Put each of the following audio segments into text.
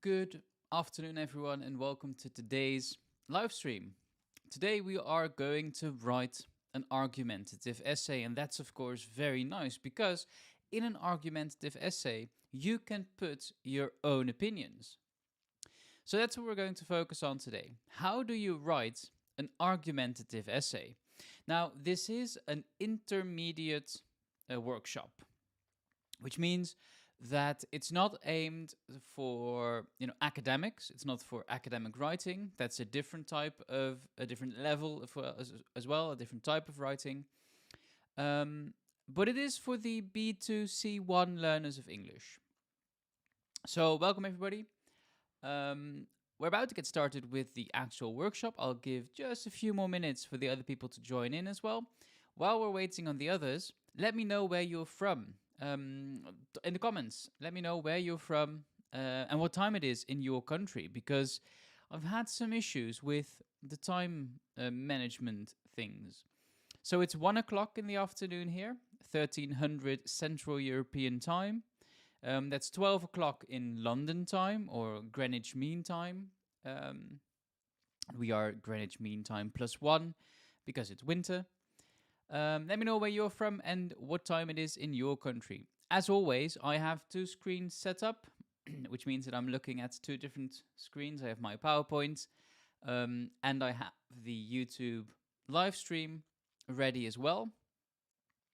Good afternoon, everyone, and welcome to today's live stream. Today, we are going to write an argumentative essay, and that's, of course, very nice because in an argumentative essay, you can put your own opinions. So, that's what we're going to focus on today. How do you write an argumentative essay? Now, this is an intermediate workshop, which means that it's not aimed for academics. It's not for academic writing. That's a different type of a different level as well, a different type of writing. But it is for the B2C1 learners of English. So welcome everybody. We're about to get started with the actual workshop. I'll give just a few more minutes for the other people to join in as well. While we're waiting on the others, let me know where you're from. In the comments, let me know where you're from and what time it is in your country, because I've had some issues with the time management things. So it's 1 o'clock in the afternoon here, 1300 Central European time. That's 12 o'clock in London time or Greenwich Mean Time. We are Greenwich Mean Time +1 because it's winter. Let me know where you're from and what time it is in your country. As always, I have two screens set up, which means that I'm looking at two different screens. I have my PowerPoint and I have the YouTube live stream ready as well.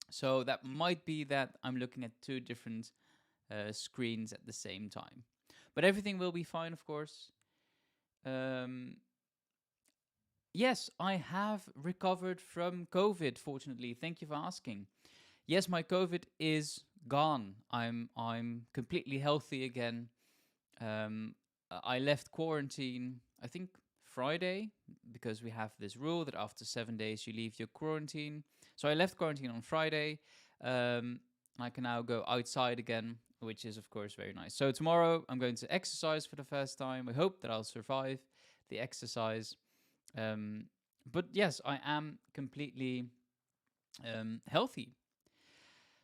So that might be that I'm looking at two different screens at the same time. But everything will be fine, of course. Yes, I have recovered from COVID, fortunately. Thank you for asking. Yes, my COVID is gone. I'm completely healthy again. I left quarantine, I think Friday, because we have this rule that after 7 days you leave your quarantine. So I left quarantine on Friday. I can now go outside again, which is of course very nice. So tomorrow I'm going to exercise for the first time. I hope that I'll survive the exercise. But yes, I am completely healthy.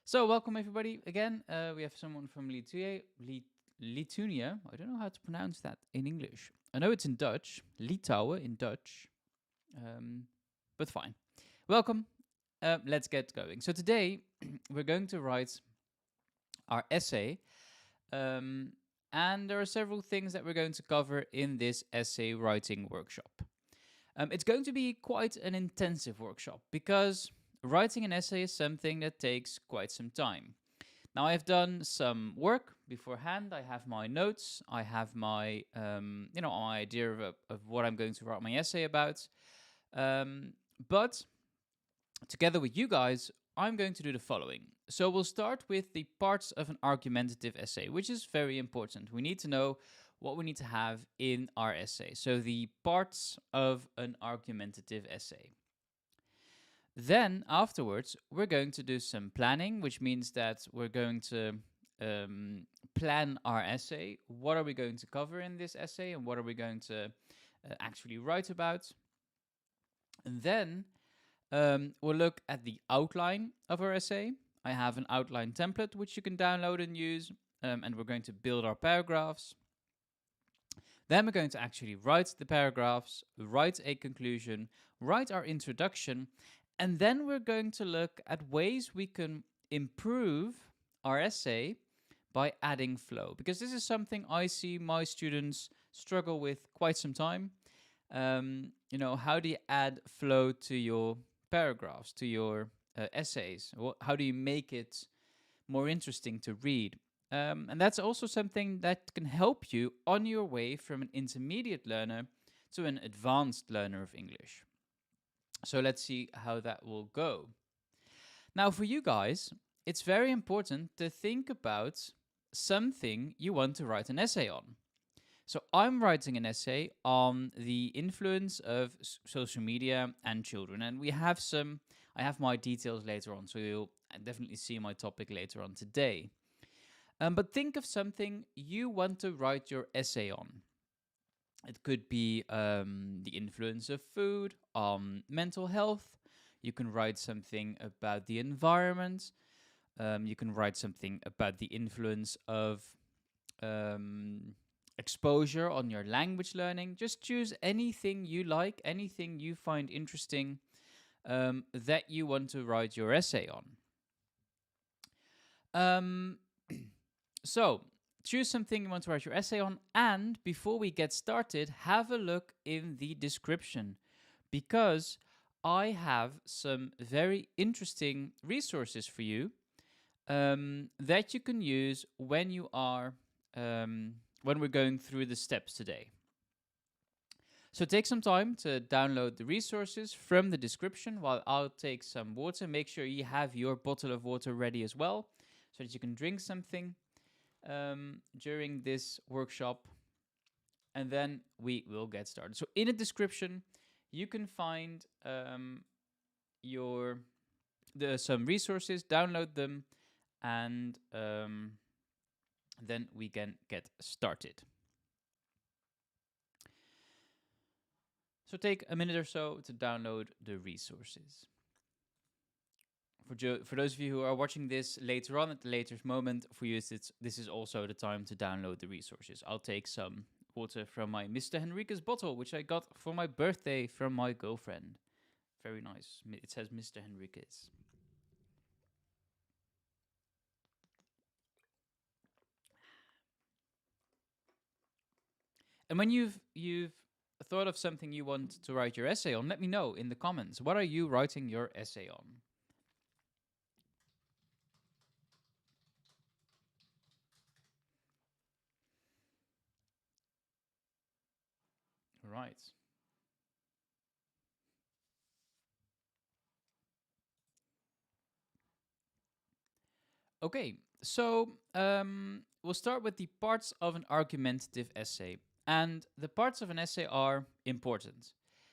So welcome everybody again. We have someone from Lithuania. I don't know how to pronounce that in English. I know it's in Dutch, Litouwen in Dutch, but fine. Welcome. Let's get going. So today we're going to write our essay. And there are several things that we're going to cover in this essay writing workshop. It's going to be quite an intensive workshop because writing an essay is something that takes quite some time. Now, I've done some work beforehand. I have my notes. I have my, my idea of what I'm going to write my essay about. But together with you guys, I'm going to do the following. So we'll start with the parts of an argumentative essay, which is very important. We need to know what we need to have in our essay. So the parts of an argumentative essay. Then afterwards, we're going to do some planning, which means that we're going to plan our essay. What are we going to cover in this essay and what are we going to actually write about? And then we'll look at the outline of our essay. I have an outline template which you can download and use, and we're going to build our paragraphs. Then we're going to actually write the paragraphs, write a conclusion, write our introduction, and then we're going to look at ways we can improve our essay by adding flow. Because this is something I see my students struggle with quite some time. How do you add flow to your paragraphs, to your essays? How do you make it more interesting to read? And that's also something that can help you on your way from an intermediate learner to an advanced learner of English. So let's see how that will go. Now, for you guys, it's very important to think about something you want to write an essay on. So I'm writing an essay on the influence of social media and children. And I have my details later on, so you'll definitely see my topic later on today. But think of something you want to write your essay on. It could be the influence of food on mental health. You can write something about the environment. You can write something about the influence of exposure on your language learning. Just choose anything you like, anything you find interesting that you want to write your essay on. Um, so, choose something you want to write your essay on, and before we get started, have a look in the description because I have some very interesting resources for you that you can use when you are when we're going through the steps today. So take some time to download the resources from the description while I'll take some water. Make sure you have your bottle of water ready as well so that you can drink something during this workshop. And then we will get started. So in the description, you can find some resources, download them, and then we can get started. So take a minute or so to download the resources. For those of you who are watching this later on at the later moment, for you this is also the time to download the resources. I'll take some water from my Mr. Henriquez bottle, which I got for my birthday from my girlfriend. Very nice. It says Mr. Henriquez. And when you've thought of something you want to write your essay on, let me know in the comments. What are you writing your essay on? Right. Okay, so we'll start with the parts of an argumentative essay. And the parts of an essay are important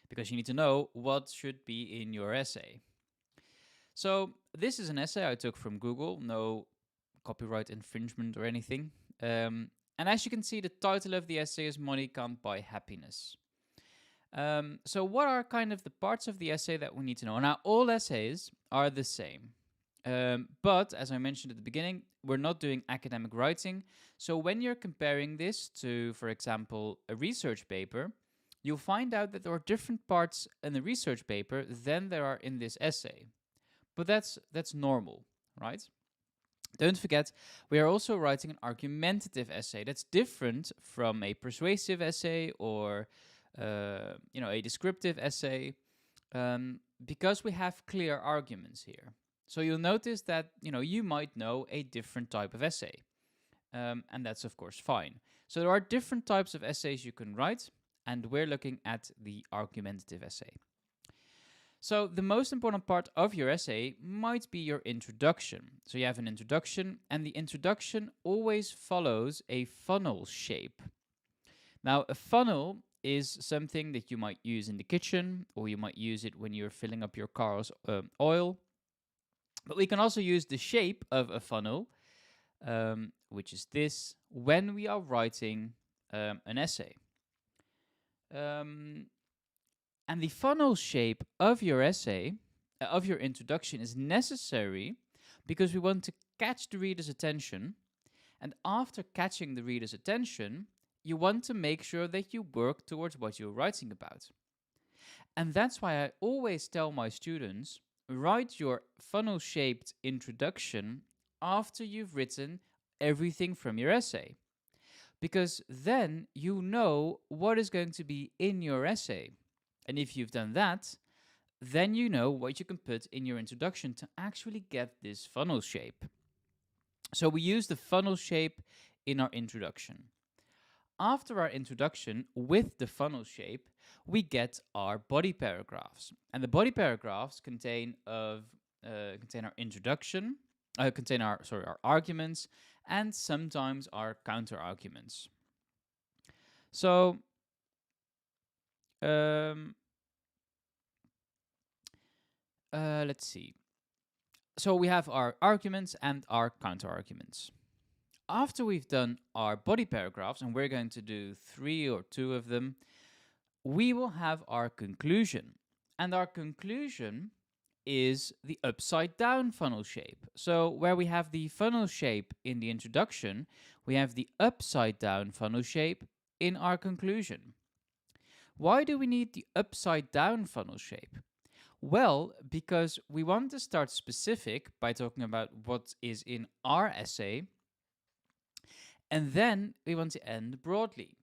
because you need to know what should be in your essay. So this is an essay I took from Google, no copyright infringement or anything. And as you can see, the title of the essay is Money Can't Buy Happiness. So what are kind of the parts of the essay that we need to know? Now, all essays are the same. But as I mentioned at the beginning, we're not doing academic writing. So when you're comparing this to, for example, a research paper, you'll find out that there are different parts in the research paper than there are in this essay. But that's normal, right? Don't forget, we are also writing an argumentative essay. That's different from a persuasive essay or a descriptive essay because we have clear arguments here. So you'll notice that you might know a different type of essay, and that's of course fine. So there are different types of essays you can write, and we're looking at the argumentative essay. So the most important part of your essay might be your introduction. So you have an introduction, and the introduction always follows a funnel shape. Now, a funnel is something that you might use in the kitchen, or you might use it when you're filling up your car's oil. But we can also use the shape of a funnel, which is this, when we are writing an essay. And the funnel shape of your essay, of your introduction, is necessary because we want to catch the reader's attention. And after catching the reader's attention, you want to make sure that you work towards what you're writing about. And that's why I always tell my students, write your funnel-shaped introduction after you've written everything from your essay. Because then you know what is going to be in your essay. And if you've done that, then you know what you can put in your introduction to actually get this funnel shape. So we use the funnel shape in our introduction. After our introduction with the funnel shape, we get our body paragraphs. And the body paragraphs contain our introduction, contain our arguments, and sometimes our counter arguments. So let's see. So we have our arguments and our counter arguments. After we've done our body paragraphs, and we're going to do 3 or 2 of them, we will have our conclusion. And our conclusion is the upside down funnel shape. So where we have the funnel shape in the introduction, we have the upside down funnel shape in our conclusion. Why do we need the upside down funnel shape? Well, because we want to start specific by talking about what is in our essay, and then we want to end broadly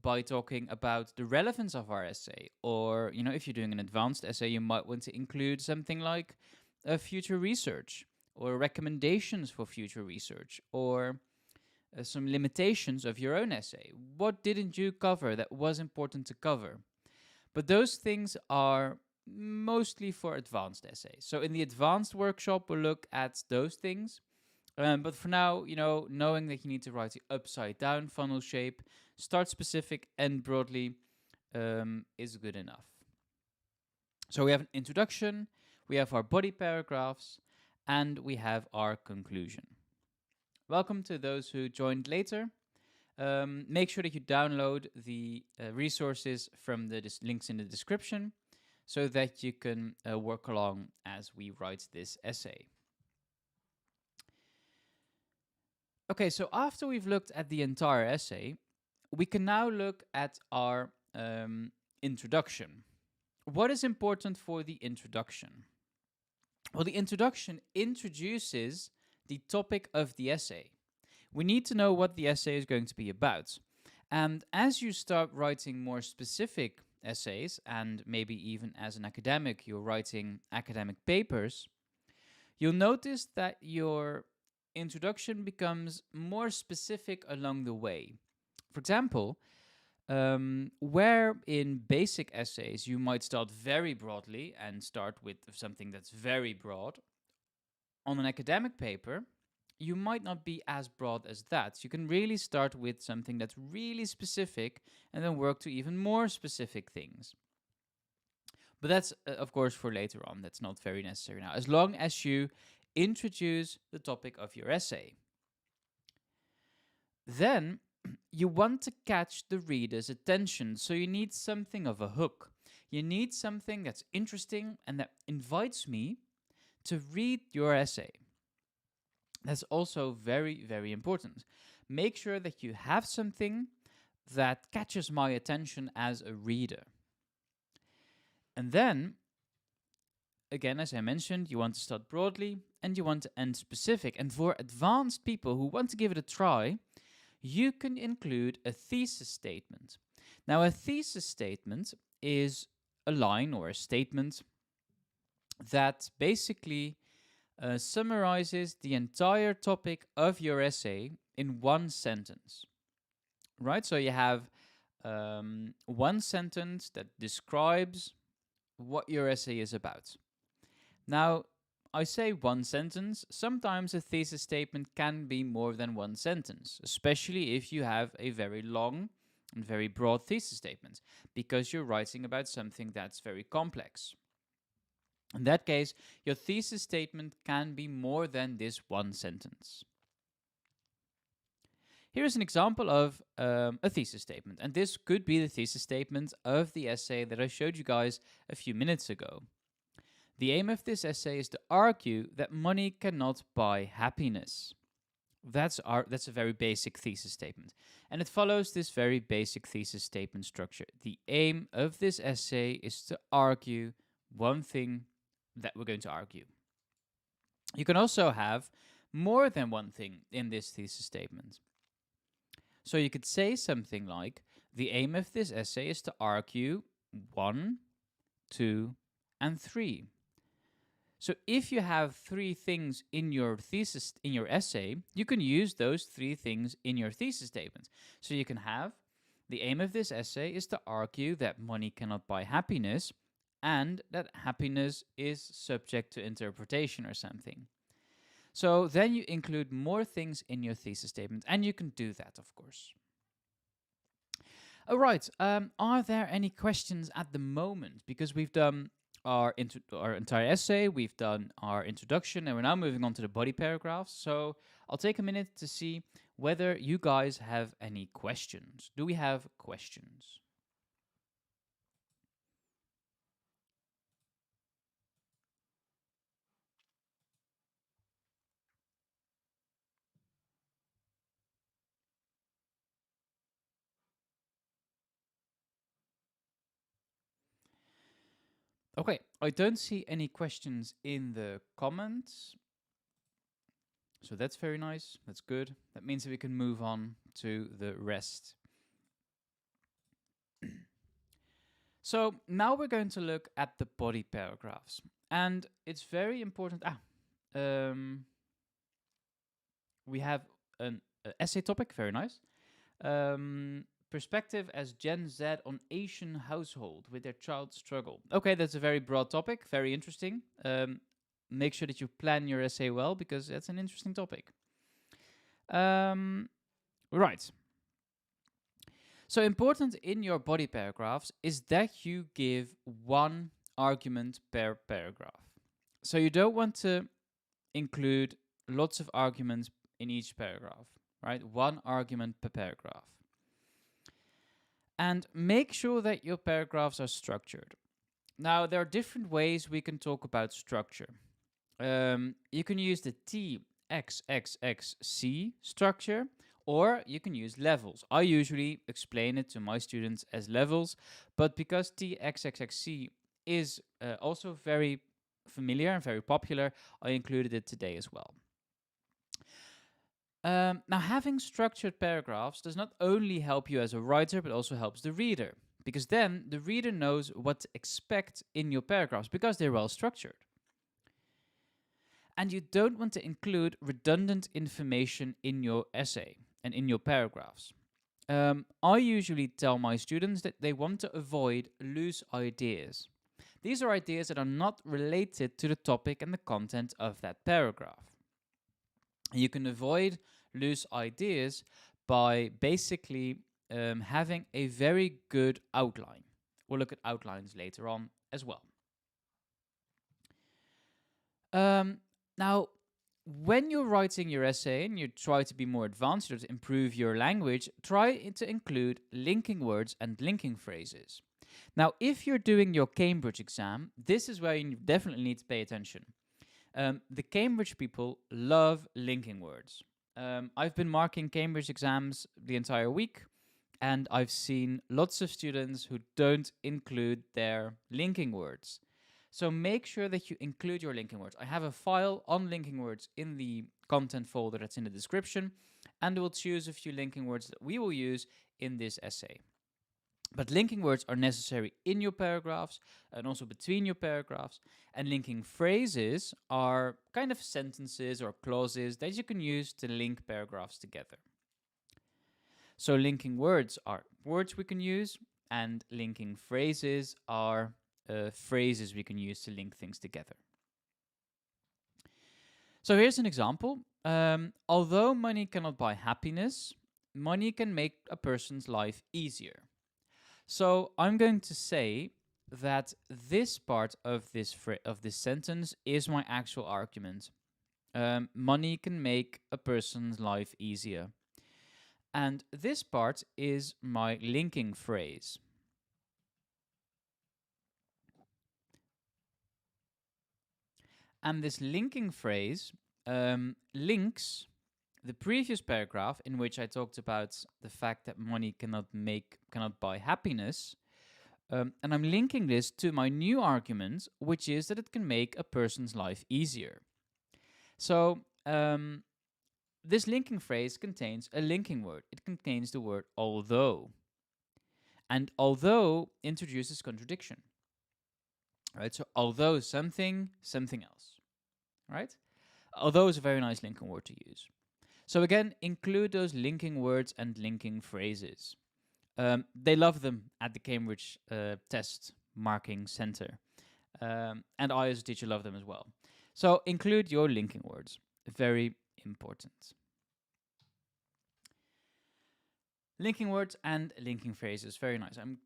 by talking about the relevance of our essay. Or, if you're doing an advanced essay, you might want to include something like future research or recommendations for future research or some limitations of your own essay. What didn't you cover that was important to cover? But those things are mostly for advanced essays. So in the advanced workshop, we'll look at those things. But for now, knowing that you need to write the upside down funnel shape, start specific and broadly is good enough. So we have an introduction, we have our body paragraphs, and we have our conclusion. Welcome to those who joined later. Make sure that you download the resources from the links in the description so that you can work along as we write this essay. Okay, so after we've looked at the entire essay, we can now look at our introduction. What is important for the introduction? Well, the introduction introduces the topic of the essay. We need to know what the essay is going to be about. And as you start writing more specific essays, and maybe even as an academic, you're writing academic papers, you'll notice that your introduction becomes more specific along the way. For example, where in basic essays you might start very broadly and start with something that's very broad, on an academic paper, you might not be as broad as that. You can really start with something that's really specific and then work to even more specific things. But that's, of course, for later on. That's not very necessary now, as long as you introduce the topic of your essay. Then you want to catch the reader's attention, so you need something of a hook. You need something that's interesting and that invites me to read your essay. That's also very, very important. Make sure that you have something that catches my attention as a reader. And then, again, as I mentioned, you want to start broadly and you want to end specific. And for advanced people who want to give it a try, you can include a thesis statement. Now, a thesis statement is a line or a statement that basically summarizes the entire topic of your essay in one sentence. Right? So you have one sentence that describes what your essay is about. Now, I say one sentence. Sometimes a thesis statement can be more than one sentence, especially if you have a very long and very broad thesis statement, because you're writing about something that's very complex. In that case, your thesis statement can be more than this one sentence. Here's an example of a thesis statement, and this could be the thesis statement of the essay that I showed you guys a few minutes ago. The aim of this essay is to argue that money cannot buy happiness. That's a very basic thesis statement, and it follows this very basic thesis statement structure. The aim of this essay is to argue one thing that we're going to argue. You can also have more than one thing in this thesis statement. So you could say something like, the aim of this essay is to argue 1, 2, and 3. So if you have 3 things in your thesis, in your essay, you can use those 3 things in your thesis statement. So you can have, the aim of this essay is to argue that money cannot buy happiness, and that happiness is subject to interpretation or something. So then you include more things in your thesis statement, and you can do that, of course. All right, are there any questions at the moment? Because we've done our entire essay, we've done our introduction, and we're now moving on to the body paragraphs. So I'll take a minute to see whether you guys have any questions. Do we have questions? Okay, I don't see any questions in the comments. So that's very nice. That's good. That means that we can move on to the rest. So now we're going to look at the body paragraphs. And it's very important. We have an essay topic, very nice. Perspective as Gen Z on Asian household with their child struggle. Okay, that's a very broad topic, very interesting. Make sure that you plan your essay well because that's an interesting topic. Right. So important in your body paragraphs is that you give one argument per paragraph. So you don't want to include lots of arguments in each paragraph, right? One argument per paragraph. And make sure that your paragraphs are structured. Now, there are different ways we can talk about structure. You can use the TXXXC structure, or you can use levels. I usually explain it to my students as levels, but because TXXXC is also very familiar and very popular, I included it today as well. Now, having structured paragraphs does not only help you as a writer, but also helps the reader, because then the reader knows what to expect in your paragraphs because they're well structured. And you don't want to include redundant information in your essay and in your paragraphs. I usually tell my students that they want to avoid loose ideas. These are ideas that are not related to the topic and the content of that paragraph. You can avoid loose ideas by basically having a very good outline. We'll look at outlines later on as well. Now, when you're writing your essay and you try to be more advanced or to improve your language, try to include linking words and linking phrases. Now, if you're doing your Cambridge exam, this is where you definitely need to pay attention. The Cambridge people love linking words. I've been marking Cambridge exams the entire week, and I've seen lots of students who don't include their linking words. So make sure that you include your linking words. I have a file on linking words in the content folder that's in the description, and we'll choose a few linking words that we will use in this essay. But linking words are necessary in your paragraphs and also between your paragraphs. And linking phrases are kind of sentences or clauses that you can use to link paragraphs together. So linking words are words we can use, and linking phrases are phrases we can use to link things together. So here's an example. Although money cannot buy happiness, money can make a person's life easier. So I'm going to say that this part of this sentence is my actual argument. Money can make a person's life easier. And this part is my linking phrase. And this linking phrase links the previous paragraph in which I talked about the fact that money cannot buy happiness. And I'm linking this to my new argument, which is that it can make a person's life easier. So this linking phrase contains a linking word. It contains the word although. And although introduces contradiction. Right? So although something, something else. Right? Although is a very nice linking word to use. So again, include those linking words and linking phrases. They love them at the Cambridge Test Marking Center. And I as a teacher love them as well. So include your linking words. Very important. Linking words and linking phrases. Very nice. I'm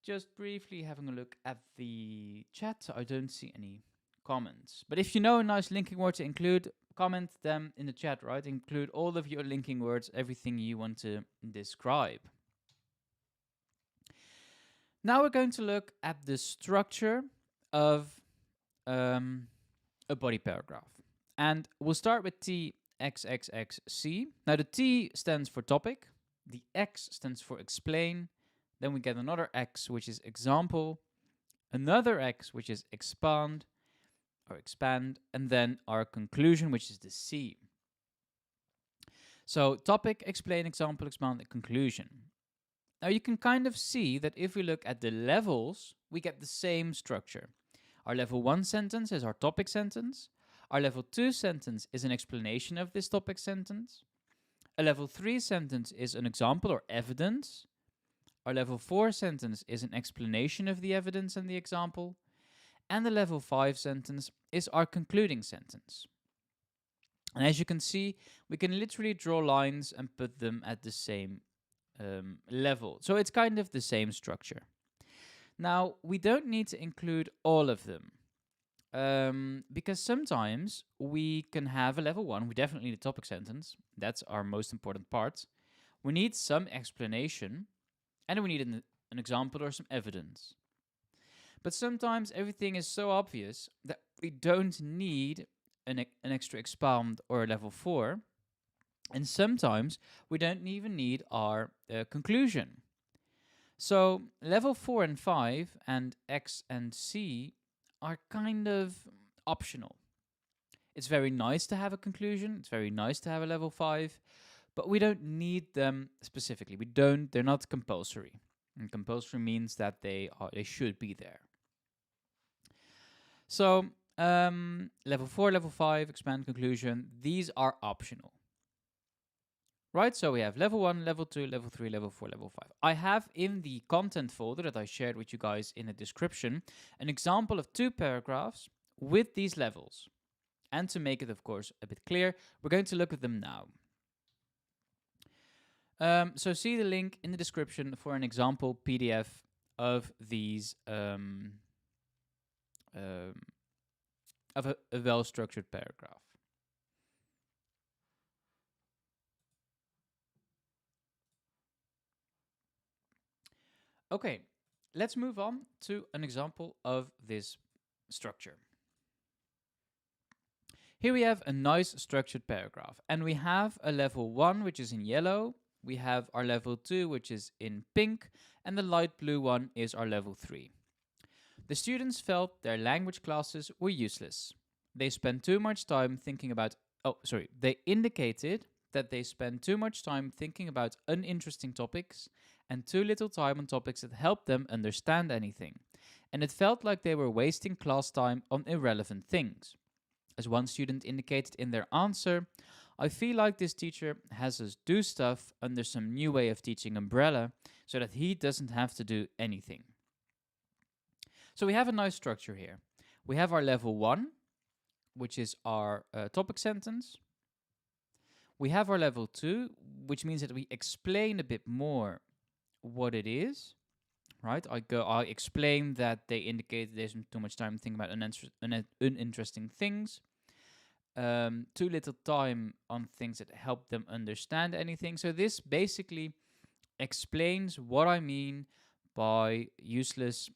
just briefly having a look at the chat. I don't see any comments. But if you know a nice linking word to include, comment them in the chat, right? Include all of your linking words, everything you want to describe. Now we're going to look at the structure of a body paragraph. And we'll start with TXXXC. Now the T stands for topic, the X stands for explain, then we get another X, which is example, another X, which is expand, and then our conclusion, which is the C. So topic, explain, example, expand, and conclusion. Now you can kind of see that if we look at the levels, we get the same structure. Our level 1 sentence is our topic sentence. Our level 2 sentence is an explanation of this topic sentence. A level 3 sentence is an example or evidence. Our level 4 sentence is an explanation of the evidence and the example. And the level 5 sentence is our concluding sentence. And as you can see, we can literally draw lines and put them at the same level. So it's kind of the same structure. Now, we don't need to include all of them. Because sometimes we can have a level 1, we definitely need a topic sentence. That's our most important part. We need some explanation, and we need an example or some evidence. But sometimes everything is so obvious that we don't need an extra expand or a level 4. And sometimes we don't even need our conclusion. So level 4 and 5 and X and C are kind of optional. It's very nice to have a conclusion. It's very nice to have a level 5, but we don't need them specifically. They're not compulsory. And compulsory means that they should be there. So level 4, level 5, expand, conclusion, these are optional. Right, so we have level 1, level 2, level 3, level 4, level 5. I have in the content folder that I shared with you guys in the description an example of 2 paragraphs with these levels. And to make it, of course, a bit clear, we're going to look at them now. So see the link in the description for an example PDF of these of a well-structured paragraph. Okay, let's move on to an example of this structure. Here we have a nice structured paragraph, and we have a level 1, which is in yellow. We have our level 2, which is in pink, and the light blue one is our level 3. The students felt their language classes were useless. They spent too much time thinking about... They indicated that they spend too much time thinking about uninteresting topics and too little time on topics that helped them understand anything. And it felt like they were wasting class time on irrelevant things. As one student indicated in their answer, I feel like this teacher has us do stuff under some new way of teaching umbrella so that he doesn't have to do anything. So we have a nice structure here. We have our level 1, which is our topic sentence. We have our level 2, which means that we explain a bit more what it is, right? I explain that they indicate there's too much time thinking about uninteresting things. Too little time on things that help them understand anything. So this basically explains what I mean by useless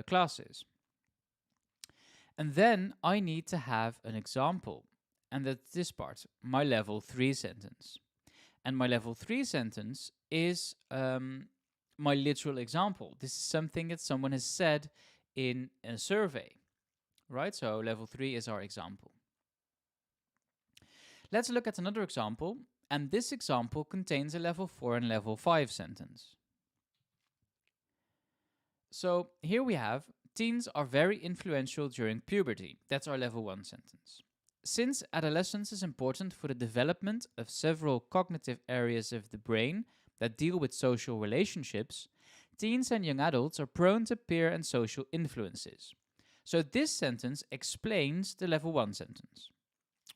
classes. And then I need to have an example. And that's this part, my level 3 sentence. And my level 3 sentence is my literal example. This is something that someone has said in a survey, right? So level 3 is our example. Let's look at another example, and this example contains a level 4 and level 5 sentence. So here we have, teens are very influential during puberty. That's our level 1 sentence. Since adolescence is important for the development of several cognitive areas of the brain that deal with social relationships, teens and young adults are prone to peer and social influences. So this sentence explains the level 1 sentence.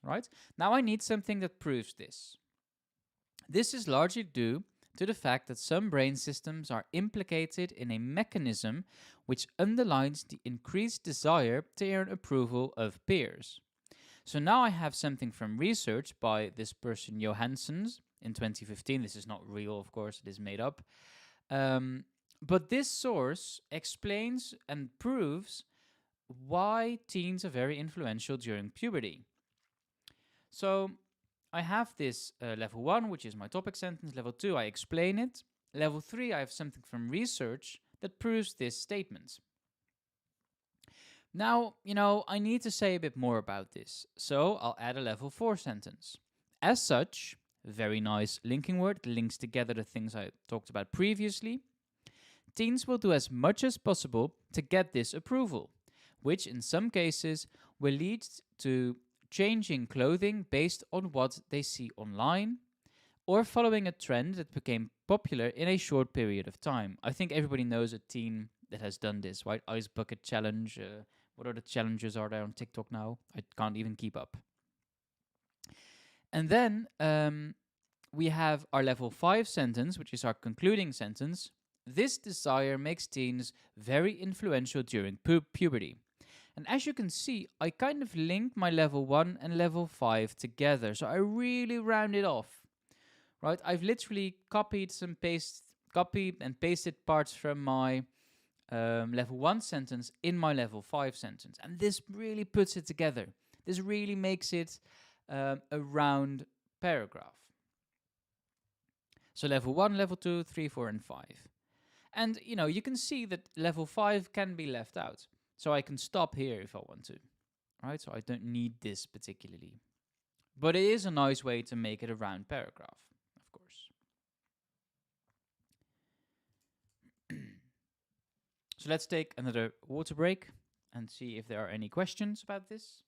Right? Now I need something that proves this. This is largely due to the fact that some brain systems are implicated in a mechanism which underlines the increased desire to earn approval of peers. So now I have something from research by this person Johanssons in 2015. This is not real, of course, it is made up. But this source explains and proves why teens are very influential during puberty. So I have this level 1, which is my topic sentence. Level 2, I explain it. Level 3, I have something from research that proves this statement. Now, I need to say a bit more about this, so I'll add a level 4 sentence. As such, very nice linking word, links together the things I talked about previously. Teens will do as much as possible to get this approval, which in some cases will lead to changing clothing based on what they see online or following a trend that became popular in a short period of time. I think everybody knows a teen that has done this, right? Ice bucket challenge. What other challenges are there on TikTok now? I can't even keep up. And then we have our level 5 sentence, which is our concluding sentence. This desire makes teens very influential during puberty. And as you can see, I kind of linked my level 1 and level 5 together. So I really rounded off. Right? I've literally copied and pasted parts from my level 1 sentence in my level 5 sentence. And this really puts it together. This really makes it a round paragraph. So level 1, level 2, 3, 4, and 5. And, you can see that level 5 can be left out. So I can stop here if I want to. Right? So I don't need this particularly. But it is a nice way to make it a round paragraph, of course. So let's take another water break and see if there are any questions about this.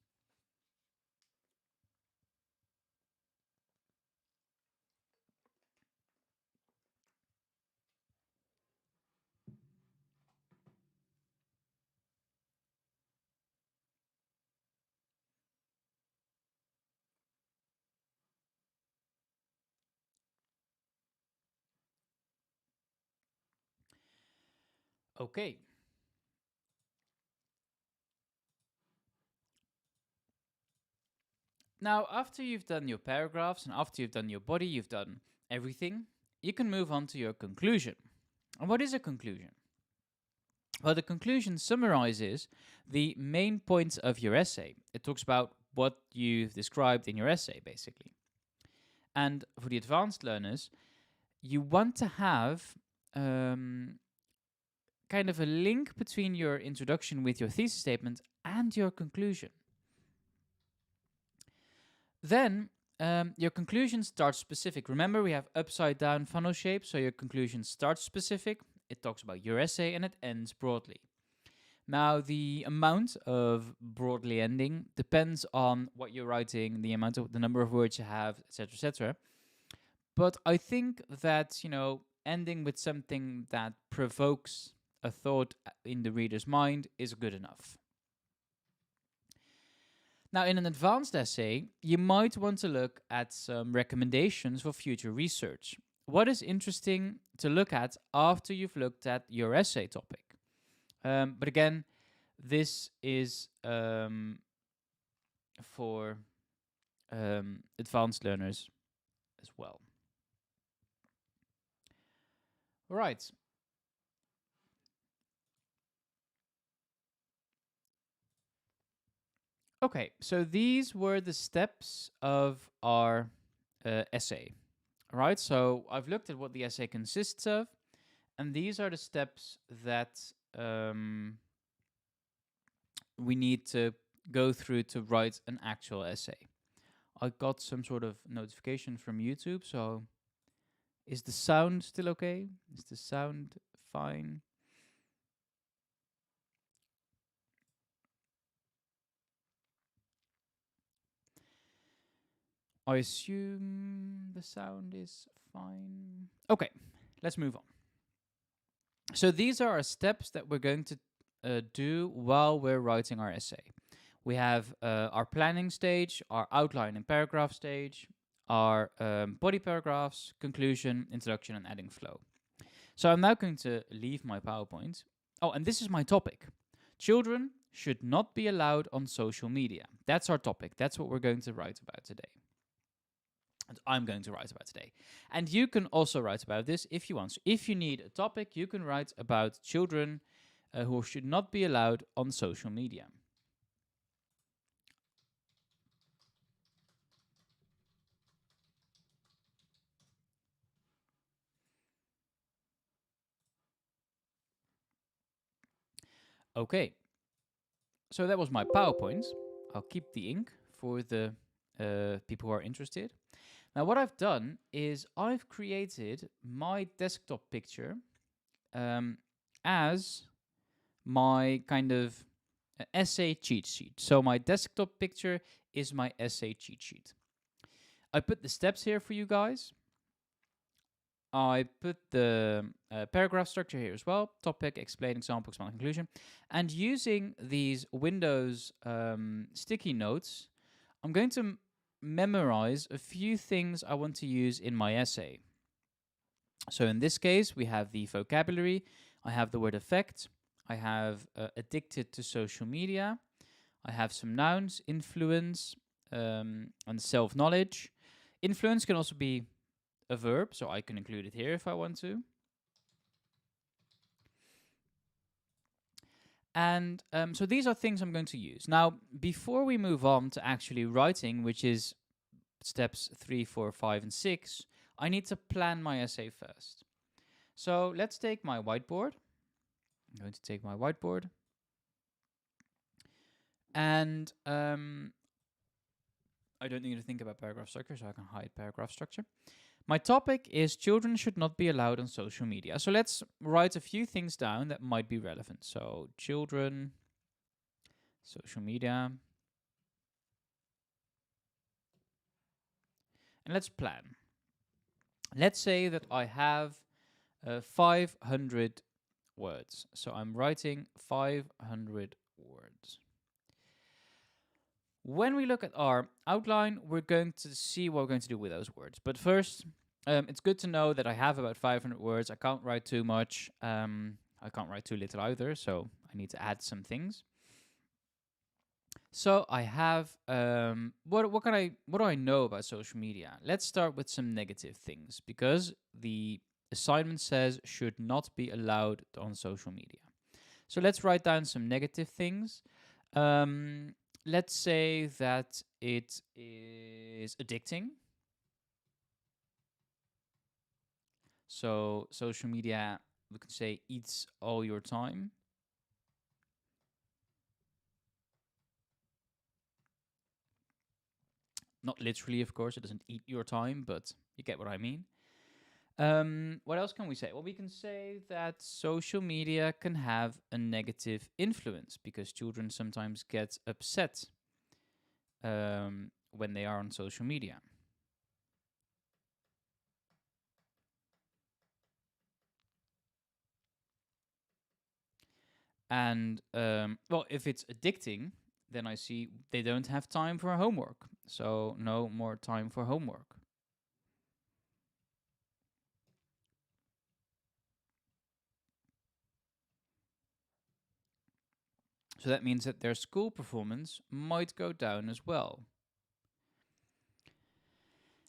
Okay. Now, after you've done your paragraphs and after you've done your body, you've done everything, you can move on to your conclusion. And what is a conclusion? Well, the conclusion summarizes the main points of your essay. It talks about what you've described in your essay, basically. And for the advanced learners, you want to have kind of a link between your introduction with your thesis statement and your conclusion. Then your conclusion starts specific. Remember, we have upside down funnel shape, so your conclusion starts specific. It talks about your essay and it ends broadly. Now, the amount of broadly ending depends on what you're writing, the number of words you have, etc., etc. But I think that, ending with something that provokes a thought in the reader's mind is good enough. Now, in an advanced essay, you might want to look at some recommendations for future research. What is interesting to look at after you've looked at your essay topic? But again, this is for advanced learners as well. All right. Okay, so these were the steps of our essay. All right, so I've looked at what the essay consists of, and these are the steps that we need to go through to write an actual essay. I got some sort of notification from YouTube, so is the sound still okay? Is the sound fine? I assume the sound is fine. Okay, let's move on. So these are our steps that we're going to do while we're writing our essay. We have our planning stage, our outline and paragraph stage, our body paragraphs, conclusion, introduction, and adding flow. So I'm now going to leave my PowerPoint. Oh, and this is my topic. Children should not be allowed on social media. That's our topic. That's what we're going to write about today. And I'm going to write about today. And you can also write about this if you want. So if you need a topic, you can write about children who should not be allowed on social media. Okay. So that was my PowerPoint. I'll keep the ink for the people who are interested. Now what I've done is I've created my desktop picture as my kind of essay cheat sheet. So my desktop picture is my essay cheat sheet. I put the steps here for you guys. I put the paragraph structure here as well. Topic, explain, example, expand, conclusion. And using these Windows sticky notes, I'm going to memorize a few things I want to use in my essay. So in this case, we have the vocabulary. I have the word affect. I have addicted to social media. I have some nouns, influence, and self-knowledge. Influence can also be a verb, so I can include it here if I want to. And so these are things I'm going to use. Now, before we move on to actually writing, which is steps 3, 4, 5, and 6, I need to plan my essay first. So let's take my whiteboard. I'm going to take my whiteboard. And I don't need to think about paragraph structure, so I can hide paragraph structure. My topic is children should not be allowed on social media. So let's write a few things down that might be relevant. So children, social media. And let's plan. Let's say that I have 500 words. So I'm writing 500 words. When we look at our outline, we're going to see what we're going to do with those words. But first, it's good to know that I have about 500 words. I can't write too much. I can't write too little either, so I need to add some things. So I have what do I know about social media? Let's start with some negative things, because the assignment says should not be allowed on social media. So let's write down some negative things. Let's say that it is addicting. So social media, we could say, eats all your time. Not literally, of course, it doesn't eat your time, but you get what I mean. What else can we say? Well, we can say that social media can have a negative influence because children sometimes get upset when they are on social media. And, well, if it's addicting, then I see they don't have time for homework. So no more time for homework. So that means that their school performance might go down as well.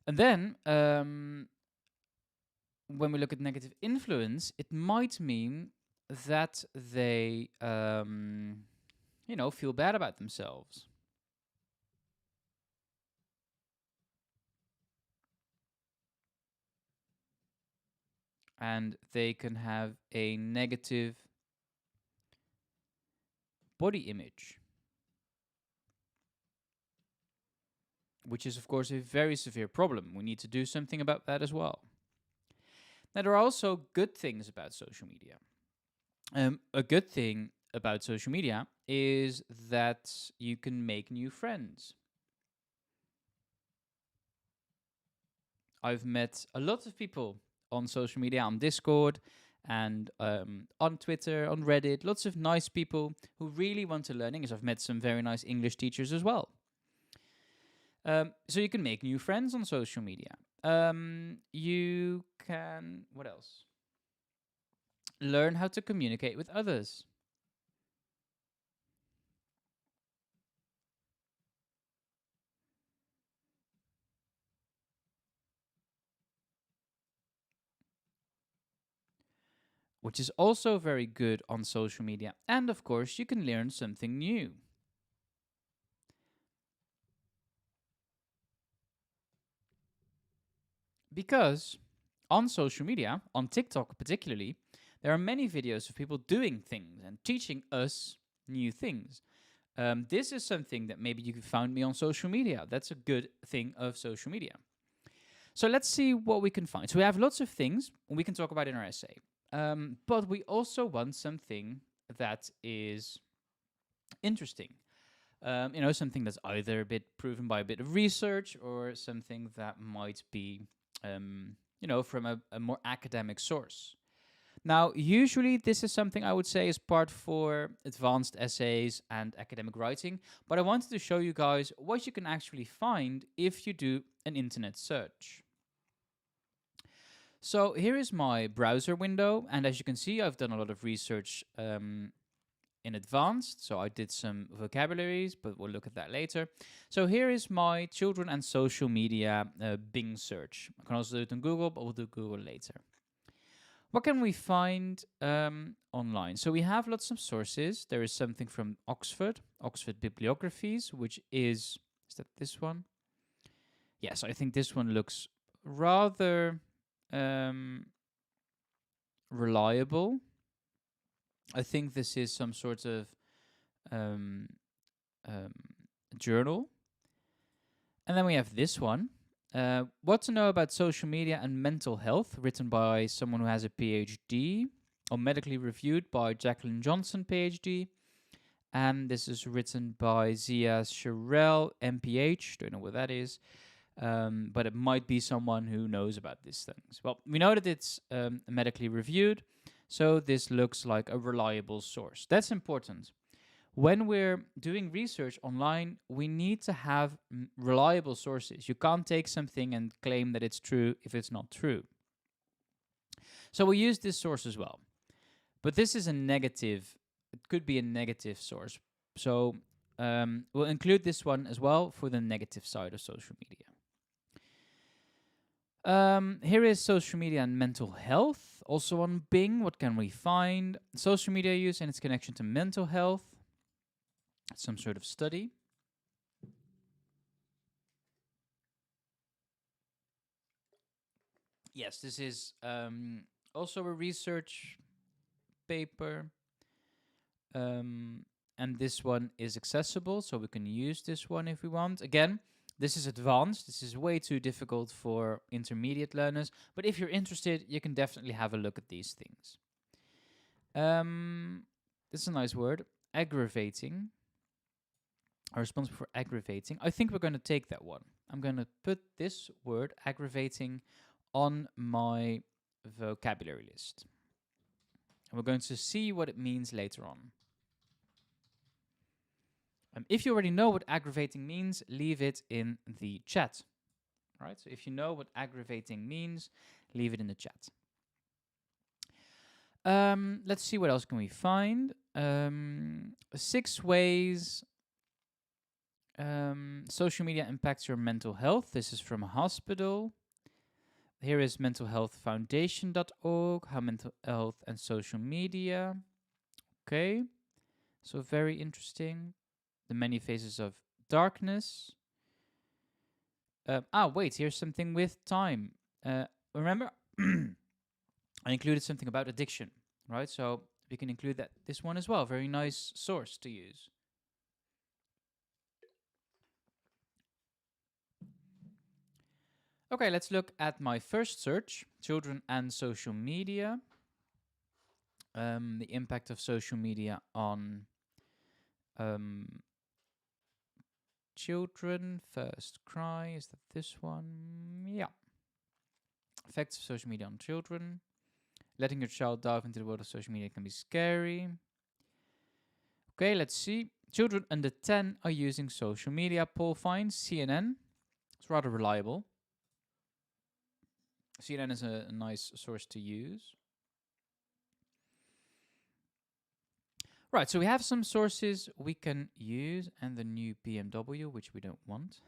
And then, when we look at negative influence, it might mean that they, feel bad about themselves. And they can have a negative body image, which is, of course, a very severe problem. We need to do something about that as well. Now, there are also good things about social media. A good thing about social media is that you can make new friends. I've met a lot of people on social media, on Discord, and on Twitter, on Reddit, lots of nice people who really want to learn English. I've met some very nice English teachers as well. So you can make new friends on social media. You can, what else? Learn how to communicate with others. Which is also very good on social media. And of course, you can learn something new. Because on social media, on TikTok particularly, there are many videos of people doing things and teaching us new things. This is something that maybe you can find me on social media. That's a good thing of social media. So let's see what we can find. So we have lots of things we can talk about in our essay. But we also want something that is interesting. Something that's either a bit proven by a bit of research or something that might be, from a more academic source. Now, usually this is something I would say is part for advanced essays and academic writing, but I wanted to show you guys what you can actually find if you do an internet search. So here is my browser window, and as you can see, I've done a lot of research in advanced, so I did some vocabularies, but we'll look at that later. So here is my children and social media Bing search. I can also do it on Google, but we'll do Google later. What can we find online? So we have lots of sources. There is something from Oxford Bibliographies, which is that this one? Yes, I think this one looks rather reliable. I think this is some sort of journal. And then we have this one. What to know about social media and mental health, written by someone who has a PhD, or medically reviewed by Jacqueline Johnson, PhD. And this is written by Zia Sherrell, MPH. Don't know what that is. But it might be someone who knows about these things. Well, we know that it's medically reviewed, so this looks like a reliable source. That's important. When we're doing research online, we need to have reliable sources. You can't take something and claim that it's true if it's not true. So we use this source as well. But this is a negative, it could be a negative source. So we'll include this one as well for the negative side of social media. Here is social media and mental health. Also on Bing, what can we find? Social media use and its connection to mental health. Some sort of study. Yes, this is also a research paper. And this one is accessible, so we can use this one if we want. Again, this is advanced. This is way too difficult for intermediate learners. But if you're interested, you can definitely have a look at these things. This is a nice word. Aggravating. Are responsible for aggravating. I think we're going to take that one. I'm going to put this word, aggravating, on my vocabulary list. And we're going to see what it means later on. If you already know what aggravating means, leave it in the chat. Right? So if you know what aggravating means, leave it in the chat. Let's see what else can we find. 6 ways social media impacts your mental health. This is from a hospital. Here is mentalhealthfoundation.org, how mental health and social media. Okay, so very interesting. The many phases of darkness. Wait, here's something with time. Remember, I included something about addiction, right? So we can include that this one as well. Very nice source to use. Okay, let's look at my first search, children and social media. The impact of social media on children. First cry, is that this one? Yeah. Effects of social media on children. Letting your child dive into the world of social media can be scary. Okay, let's see. Children under 10 are using social media. Poll finds CNN. It's rather reliable. CNN is a nice source to use. Right, so we have some sources we can use and the new BMW, which we don't want.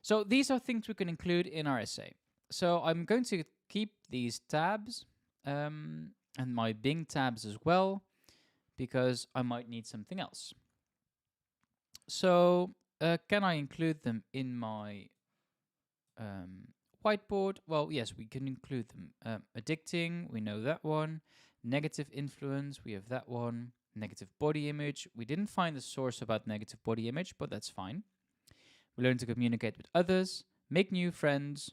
So these are things we can include in our essay. So I'm going to keep these tabs and my Bing tabs as well, because I might need something else. So can I include them in my whiteboard? Well, yes, we can include them. Addicting, we know that one. Negative influence, we have that one. negative body image. We didn't find the source about negative body image, but that's fine. We learn to communicate with others, make new friends.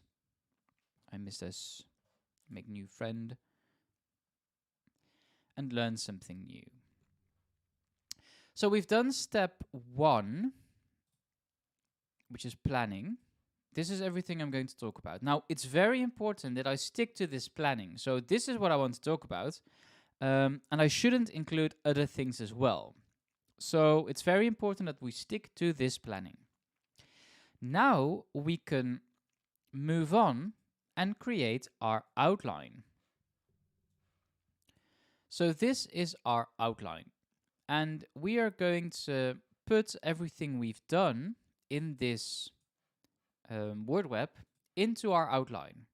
I missed this. Make new friend. And learn something new. So we've done step 1, which is planning. This is everything I'm going to talk about. Now, it's very important that I stick to this planning. So this is what I want to talk about. And I shouldn't include other things as well. So it's very important that we stick to this planning. Now we can move on and create our outline. So this is our outline. And we are going to put everything we've done in this word web into our outline.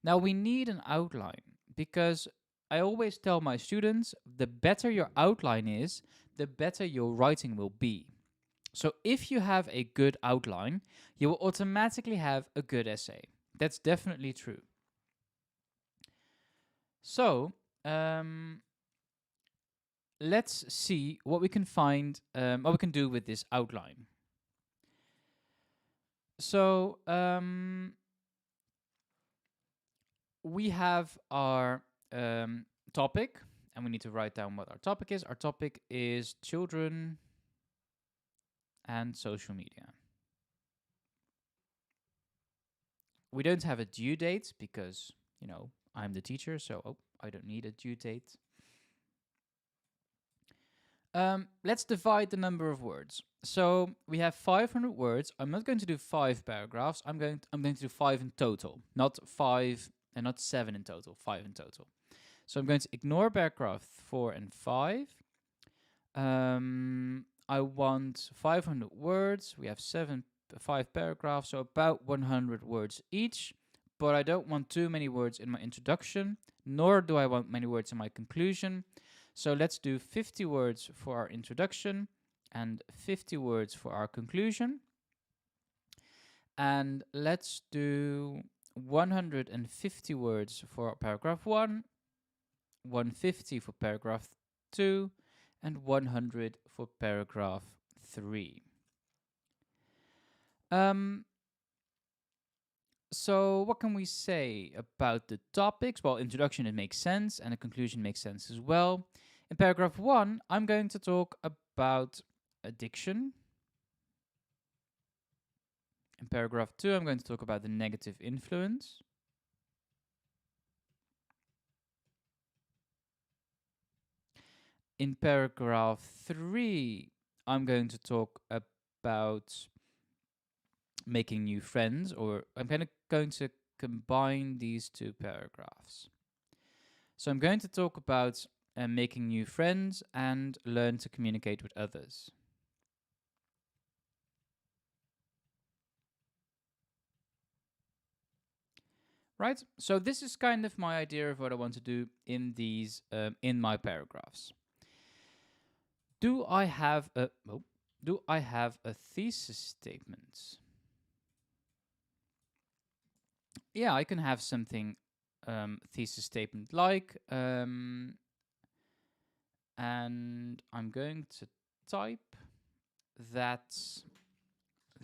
Now we need an outline because I always tell my students, the better your outline is, the better your writing will be. So if you have a good outline, you will automatically have a good essay. That's definitely true. So let's see what we can find, what we can do with this outline. So we have our topic, and we need to write down what our topic is. Our topic is children and social media. We don't have a due date because, you know, I'm the teacher, so I don't need a due date. Let's divide the number of words. So we have 500 words. I'm not going to do 5 paragraphs. I'm going to do 5 in total, not 5 and not 7 in total, 5 in total. So I'm going to ignore paragraph 4 and 5. I want 500 words. We have 5 paragraphs, so about 100 words each. But I don't want too many words in my introduction, nor do I want many words in my conclusion. So let's do 50 words for our introduction and 50 words for our conclusion. And let's do 150 words for paragraph 1, 150 for paragraph 2, and 100 for paragraph 3. So what can we say about the topics? Well, introduction, it makes sense, and the conclusion makes sense as well. In paragraph 1, I'm going to talk about addiction. In paragraph 2, I'm going to talk about the negative influence. In paragraph 3, I'm going to talk about making new friends, or I'm going to combine these 2 paragraphs. So I'm going to talk about making new friends and learn to communicate with others. Right? So this is kind of my idea of what I want to do in these, in my paragraphs. Do I have a thesis statement? Yeah, I can have something thesis statement like, and I'm going to type that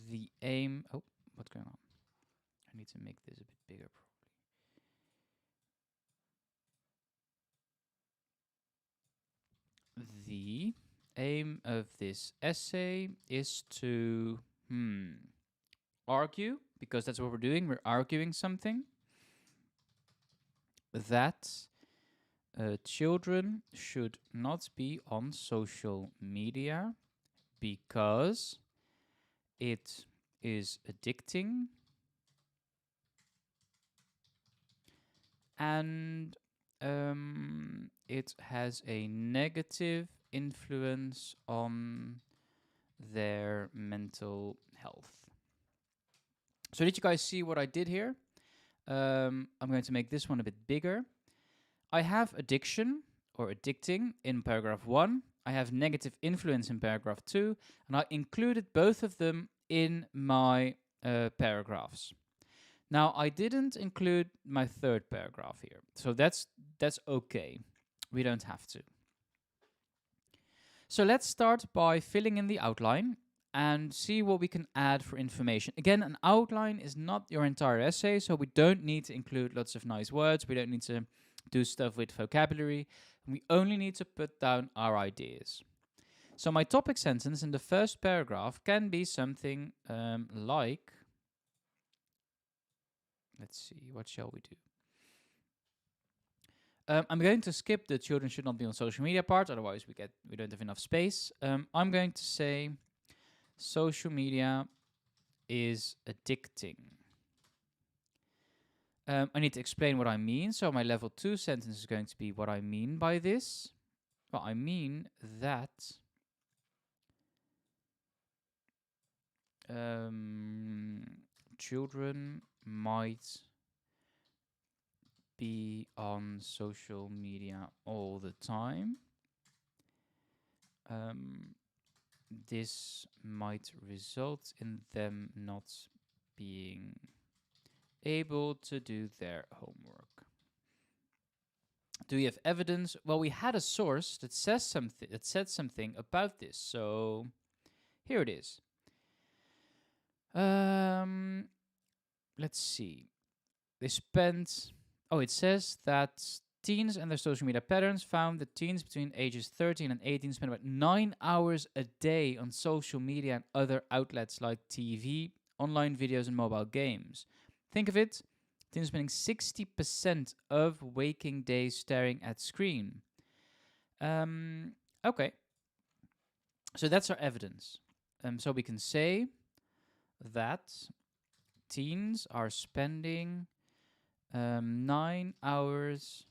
the aim. Oh, what's going on? I need to make this a bit bigger. The aim of this essay is to argue, because that's what we're doing. We're arguing something, that children should not be on social media because it is addicting and it has a negative influence on their mental health. So did you guys see what I did here? I'm going to make this one a bit bigger. I have addiction or addicting in paragraph 1. I have negative influence in paragraph 2, and I included both of them in my paragraphs. Now, I didn't include my 3rd paragraph here, so that's okay. We don't have to. So let's start by filling in the outline and see what we can add for information. Again, an outline is not your entire essay, so we don't need to include lots of nice words. We don't need to do stuff with vocabulary. We only need to put down our ideas. So my topic sentence in the first paragraph can be something like, let's see, what shall we do? I'm going to skip the children should not be on social media part, otherwise we don't have enough space. I'm going to say social media is addicting. I need to explain what I mean. So my level 2 sentence is going to be what I mean by this. Well, I mean that children might be on social media all the time. This might result in them not being able to do their homework. Do we have evidence? Well, we had a source that says something, that said something about this. So here it is. Let's see. They spent. Oh, it says that teens and their social media patterns found that teens between ages 13 and 18 spend about 9 hours a day on social media and other outlets like TV, online videos, and mobile games. Think of it. Teens spending 60% of waking days staring at screen. Okay. So that's our evidence. So we can say that teens are spending 9 hours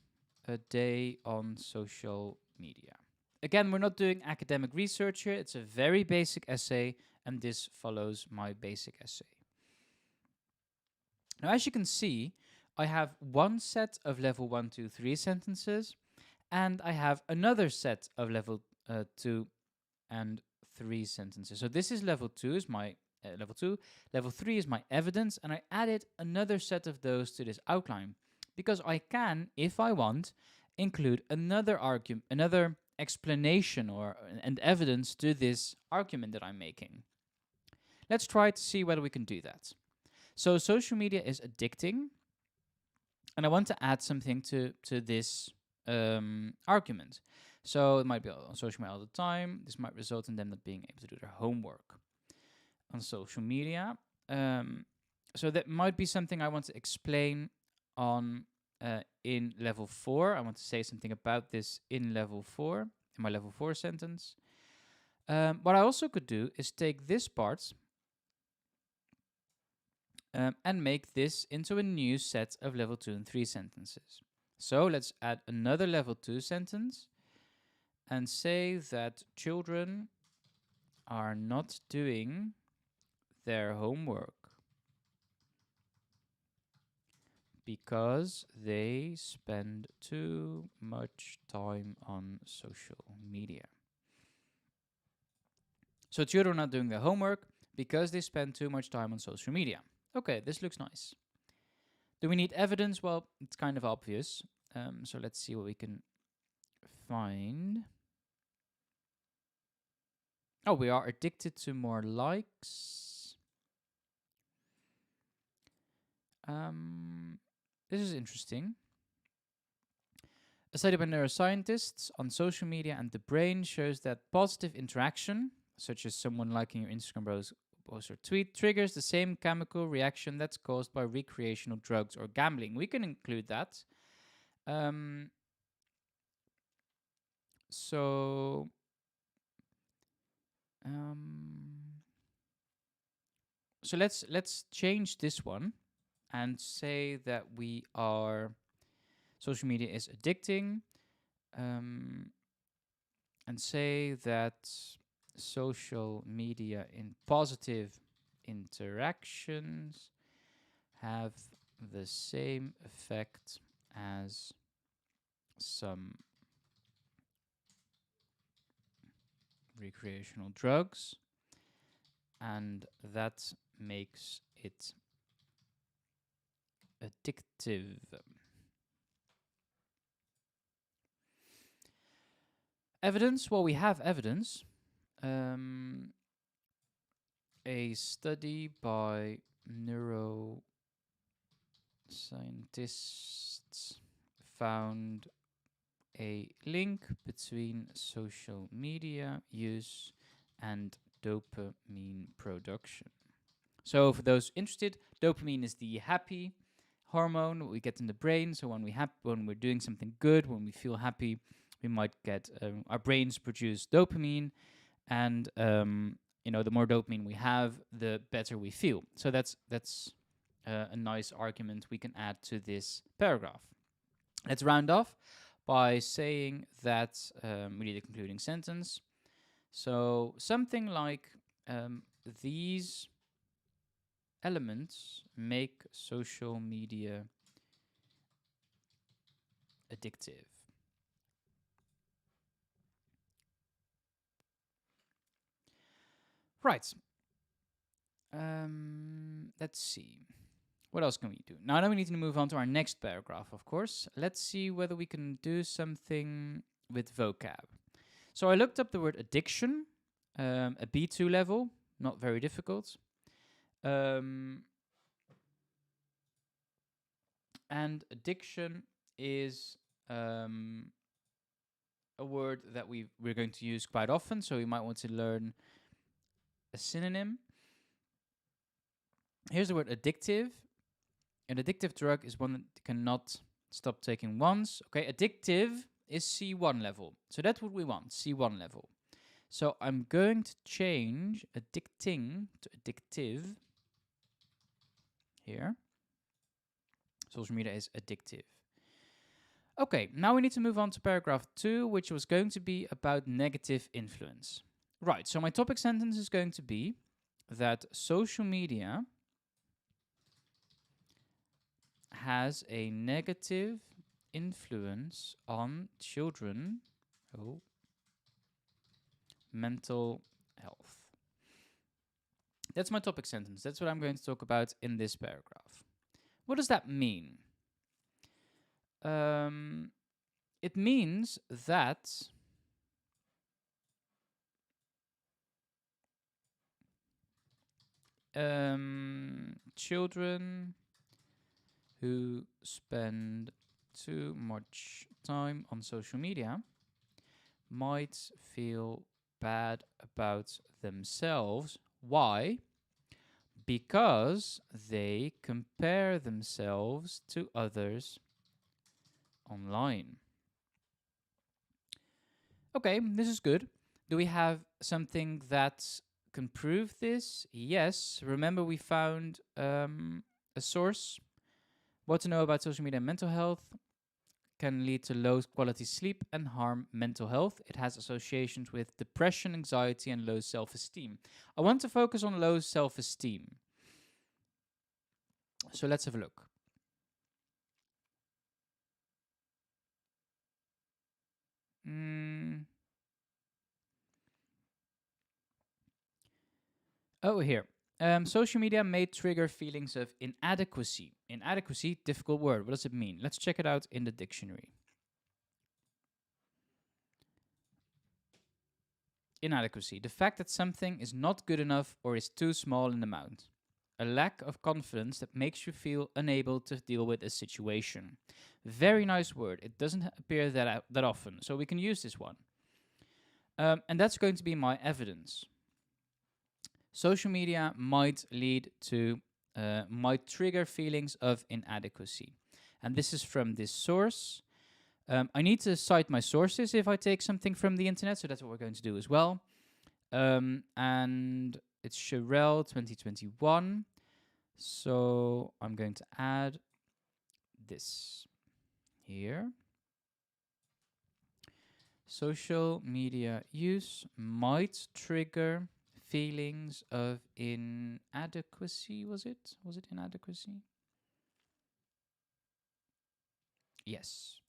a day on social media. Again, we're not doing academic research here. It's a very basic essay, and this follows my basic essay. Now, as you can see, I have one set of level 1, 2, 3 sentences, and I have another set of level 2 and 3 sentences. So this is level 2, is my level 2. Level 3 is my evidence, and I added another set of those to this outline because I can, if I want, include another argument, another explanation and evidence to this argument that I'm making. Let's try to see whether we can do that. So social media is addicting, and I want to add something to this argument. So it might be on social media all the time. This might result in them not being able to do their homework on social media. So that might be something I want to explain on in level 4. I want to say something about this in level 4, in my level 4 sentence. What I also could do is take this part and make this into a new set of level 2 and 3 sentences. So let's add another level 2 sentence and say that children are not doing their homework because they spend too much time on social media. So children are not doing their homework because they spend too much time on social media. Okay, this looks nice. Do we need evidence? Well, it's kind of obvious. So let's see what we can find. Oh, we are addicted to more likes. This is interesting. A study by neuroscientists on social media and the brain shows that positive interaction, such as someone liking your Instagram post or tweet, triggers the same chemical reaction that's caused by recreational drugs or gambling. We can include that. So let's change this one and say that we are social media is addicting, and say that social media in positive interactions have the same effect as some recreational drugs, and that makes it addictive. Evidence, well, we have evidence. Um, a study by neuroscientists found a link between social media use and dopamine production. So, for those interested, dopamine is the happy hormone we get in the brain. So, when we're doing something good, when we feel happy, we might get our brains produce dopamine, and the more dopamine we have, the better we feel. So that's a nice argument we can add to this paragraph. Let's round off by saying that we need a concluding sentence. So something like these elements make social media addictive. Right. Let's see. What else can we do? Now we need to move on to our next paragraph, of course. Let's see whether we can do something with vocab. So I looked up the word addiction, a B2 level, not very difficult. And addiction is a word that we're going to use quite often, so we might want to learn a synonym. Here's the word addictive. An addictive drug is one that you cannot stop taking once. Okay, addictive is C1 level. So that's what we want, C1 level. So I'm going to change addicting to addictive here. Social media is addictive. Okay, now we need to move on to paragraph 2, which was going to be about negative influence. Right, so my topic sentence is going to be that social media has a negative influence on children, mental health. That's my topic sentence. That's what I'm going to talk about in this paragraph. What does that mean? It means that children who spend too much time on social media might feel bad about themselves. Why? Because they compare themselves to others online. Okay, this is good. Do we have something that can prove this? Yes. Remember we found a source. What to know about social media and mental health can lead to low quality sleep and harm mental health. It has associations with depression, anxiety, and low self-esteem. I want to focus on low self-esteem. So let's have a look. Oh, here. Social media may trigger feelings of inadequacy. Inadequacy, difficult word. What does it mean? Let's check it out in the dictionary. Inadequacy, the fact that something is not good enough or is too small in amount. A lack of confidence that makes you feel unable to deal with a situation. Very nice word. It doesn't appear that often, so we can use this one. And that's going to be my evidence. Social media might trigger feelings of inadequacy. And this is from this source. I need to cite my sources if I take something from the internet, so that's what we're going to do as well. And it's Sherelle 2021. So I'm going to add this here. Social media use might trigger feelings of inadequacy. Was it inadequacy? Yes.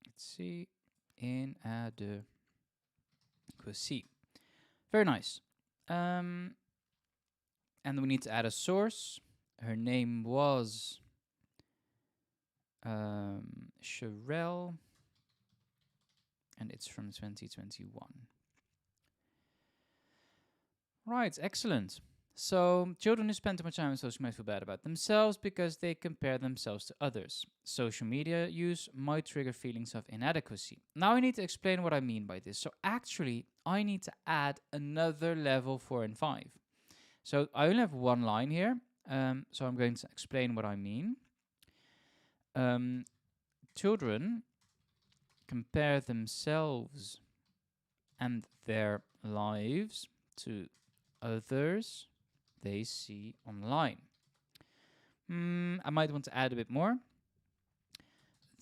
Let's see. Inadequacy. Very nice. And we need to add a source. Her name was Sherelle, and it's from 2021. Right, excellent. So, children who spend too much time on social media feel bad about themselves because they compare themselves to others. Social media use might trigger feelings of inadequacy. Now, I need to explain what I mean by this. So, actually, I need to add another level 4 and 5. So, I only have one line here. So, I'm going to explain what I mean. Children compare themselves and their lives to others they see online. I might want to add a bit more.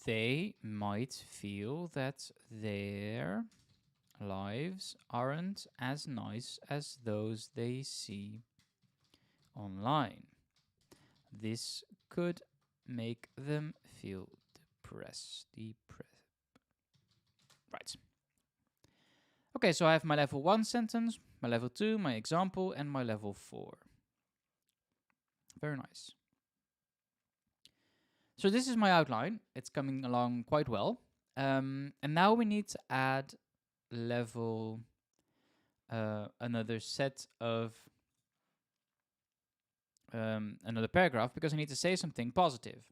They might feel that their lives aren't as nice as those they see online. This could make them feel depressed. Right. Okay, so I have my level 1 sentence, my level 2, my example, and my level 4. Very nice. So this is my outline. It's coming along quite well. And now we need to add level, another set of, another paragraph, because I need to say something positive.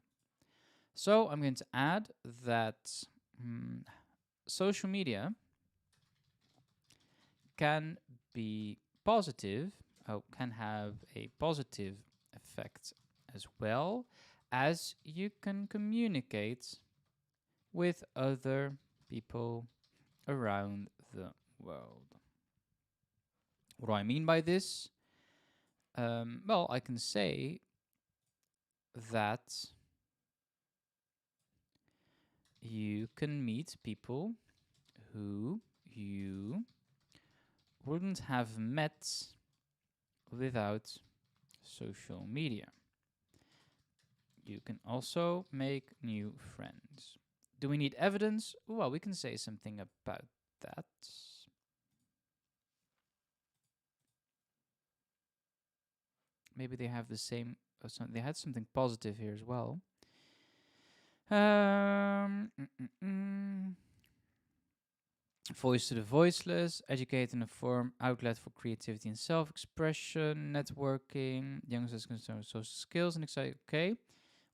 So I'm going to add that social media can be positive, can have a positive effect as well, as you can communicate with other people around the world. What do I mean by this? Well, I can say that you can meet people who you wouldn't have met without social media. You can also make new friends. Do we need evidence? Well, we can say something about that. Maybe they have the same, they had something positive here as well. Voice to the voiceless, educate and inform, outlet for creativity and self-expression, networking, youngsters concerned with social skills and exciting. Okay,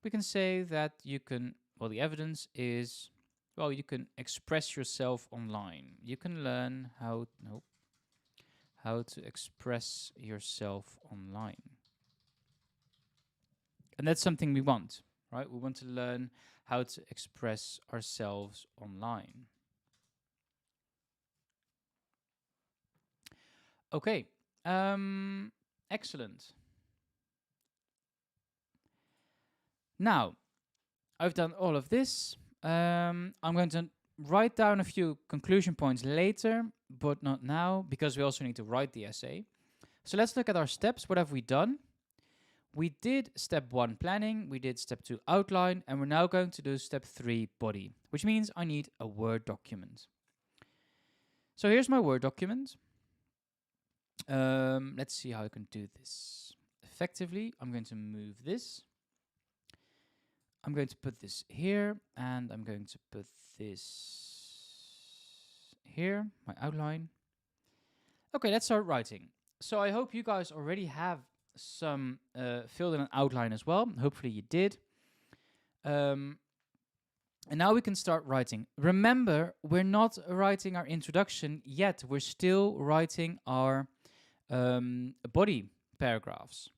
we can say that you can, well, the evidence is, well, you can express yourself online. You can learn how to express yourself online. And that's something we want, right? We want to learn how to express ourselves online. Okay, excellent. Now, I've done all of this. I'm going to write down a few conclusion points later, but not now, because we also need to write the essay. So let's look at our steps. What have we done? We did step 1, planning. We did step 2, outline. And we're now going to do step 3, body, which means I need a Word document. So here's my Word document. Let's see how I can do this effectively. I'm going to move this. I'm going to put this here, and I'm going to put this here, my outline. Okay, let's start writing. So I hope you guys already have some filled in an outline as well. Hopefully you did. And now we can start writing. Remember, we're not writing our introduction yet. We're still writing our body paragraphs.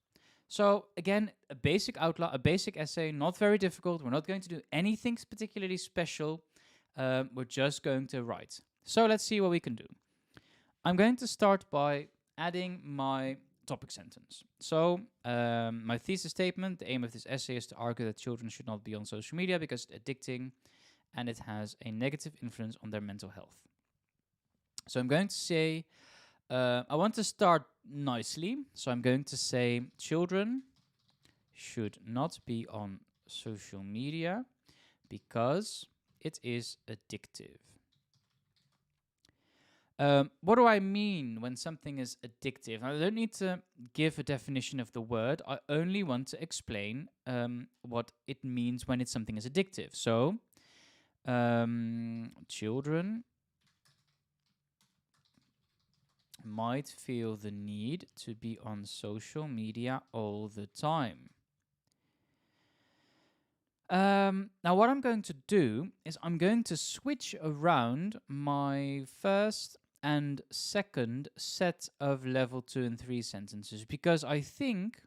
So again, a basic outline, a basic essay, not very difficult. We're not going to do anything particularly special. We're just going to write. So let's see what we can do. I'm going to start by adding my topic sentence. So my thesis statement, the aim of this essay is to argue that children should not be on social media because it's addicting and it has a negative influence on their mental health. So I'm going to say, I want to start nicely. So I'm going to say children should not be on social media because it is addictive. What do I mean when something is addictive? I don't need to give a definition of the word. I only want to explain what it means when something is addictive. So Children might feel the need to be on social media all the time. Now, what I'm going to do is I'm going to switch around my first and second set of level 2 and 3 sentences, because I think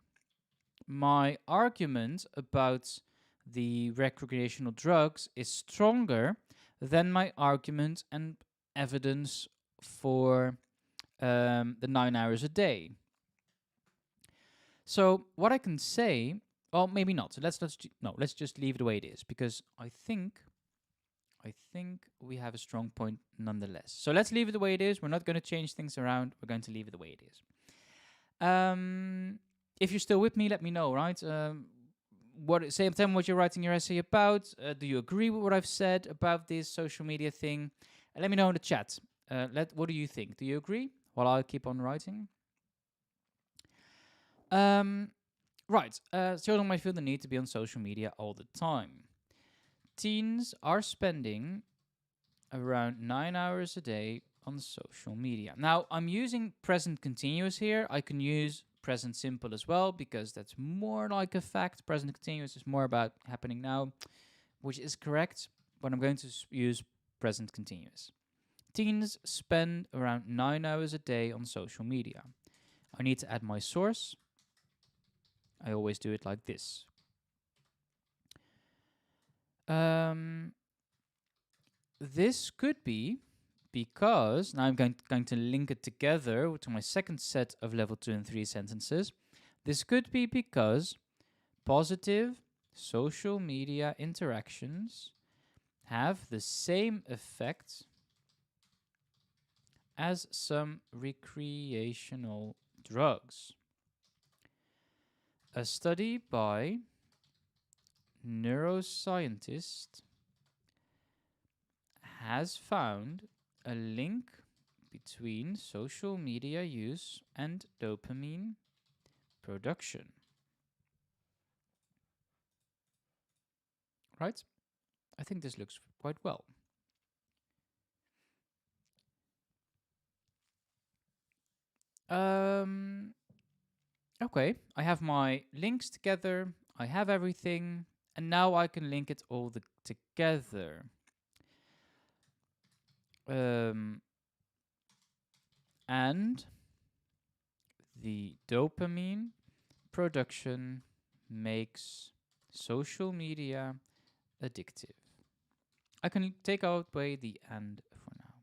my argument about the recreational drugs is stronger than my argument and evidence for the 9 hours a day. So what I can say, well, maybe not. So let's just leave it the way it is, because I think we have a strong point nonetheless. So let's leave it the way it is. We're not going to change things around. We're going to leave it the way it is. If you're still with me, let me know, right? Tell me what you're writing your essay about. Do you agree with what I've said about this social media thing? Let me know in the chat. What do you think? Do you agree? While I keep on writing. Right. Children might feel the need to be on social media all the time. Teens are spending around 9 hours a day on social media. Now, I'm using present continuous here. I can use present simple as well, because that's more like a fact. Present continuous is more about happening now, which is correct, but I'm going to use present continuous. Teens spend around 9 hours a day on social media. I need to add my source. I always do it like this. This could be because, now I'm going to link it together to my second set of level 2 and 3 sentences. This could be because positive social media interactions have the same effect as some recreational drugs. A study by neuroscientist has found a link between social media use and dopamine production. Right? I think this looks quite well. Okay, I have my links together. I have everything. And now I can link it all together. And the dopamine production makes social media addictive. I can take away the and for now.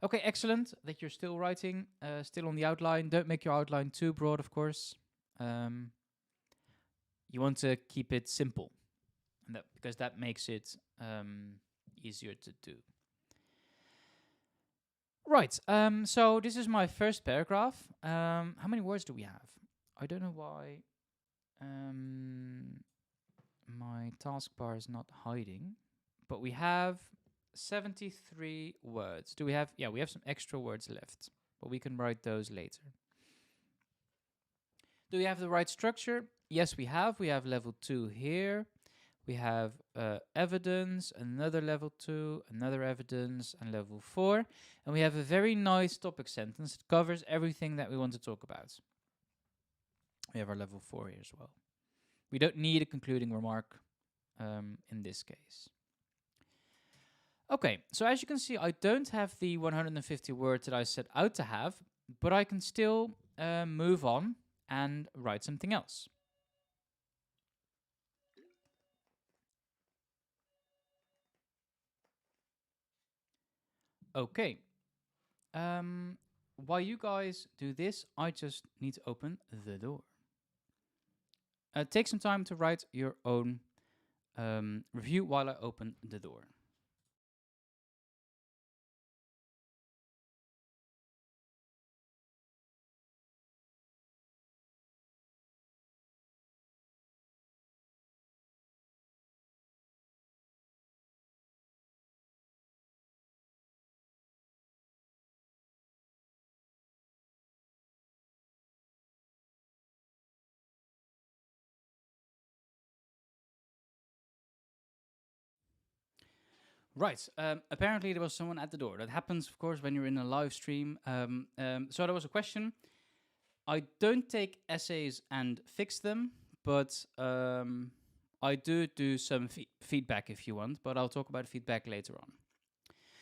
Okay, excellent that you're still writing, still on the outline. Don't make your outline too broad, of course. You want to keep it simple, and because that makes it easier to do. Right, so this is my first paragraph. How many words do we have? I don't know why my taskbar is not hiding, but we have 73 words. Do we have? Yeah, we have some extra words left, but we can write those later. Do we have the right structure? Yes, we have. We have level 2 here. We have evidence, another level 2, another evidence, and level 4. And we have a very nice topic sentence. It covers everything that we want to talk about. We have our level 4 here as well. We don't need a concluding remark in this case. Okay, so as you can see, I don't have the 150 words that I set out to have, but I can still move on and write something else. Okay. While you guys do this, I just need to open the door. Take some time to write your own review while I open the door. Right. Apparently, there was someone at the door. That happens, of course, when you're in a live stream. So there was a question. I don't take essays and fix them, but I do some feedback if you want. But I'll talk about feedback later on.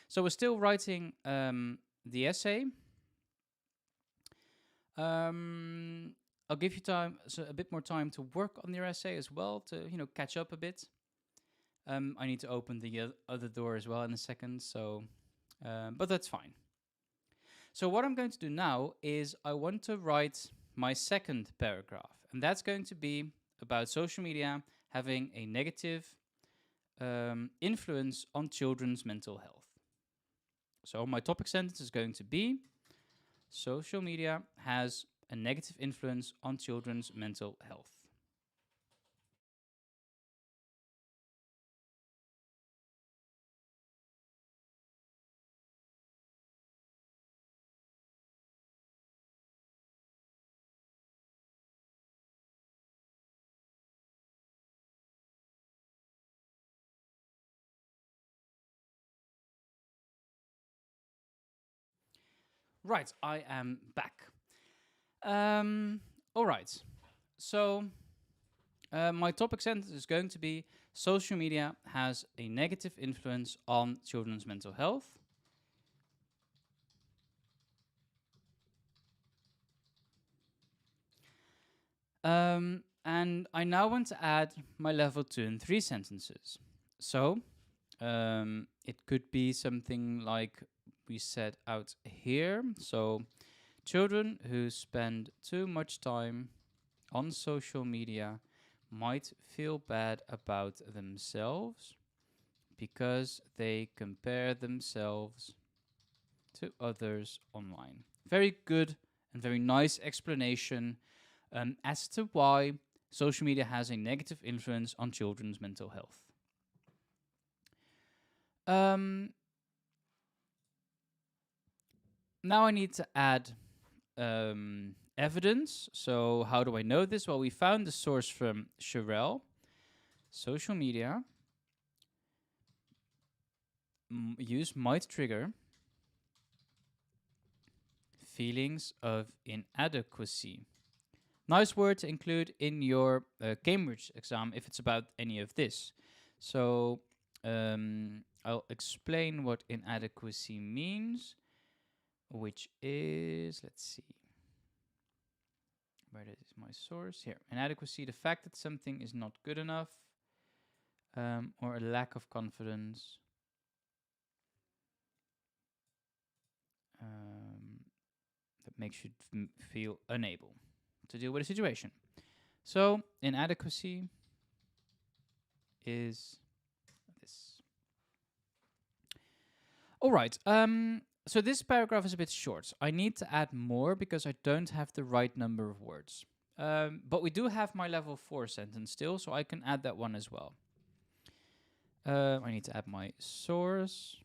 So we're still writing the essay. I'll give you time, so a bit more time to work on your essay as well, to catch up a bit. I need to open the other door as well in a second, so but that's fine. So what I'm going to do now is I want to write my second paragraph, and that's going to be about social media having a negative influence on children's mental health. So my topic sentence is going to be: social media has a negative influence on children's mental health. Right, I am back. All right. So my topic sentence is going to be: social media has a negative influence on children's mental health. And I now want to add my level 2 and 3 sentences. So it could be something like we set out here. So children who spend too much time on social media might feel bad about themselves because they compare themselves to others online. Very good and very nice explanation as to why social media has a negative influence on children's mental health. Now I need to add evidence. So how do I know this? Well, we found the source from Sherelle. Social media use might trigger feelings of inadequacy. Nice word to include in your Cambridge exam if it's about any of this. So I'll explain what inadequacy means, which is, let's see, where is my source? Here. Inadequacy, the fact that something is not good enough, or a lack of confidence. That makes you feel unable to deal with a situation. So inadequacy is this. All right. So this paragraph is a bit short. I need to add more because I don't have the right number of words. But we do have my level 4 sentence still, so I can add that one as well. I need to add my source.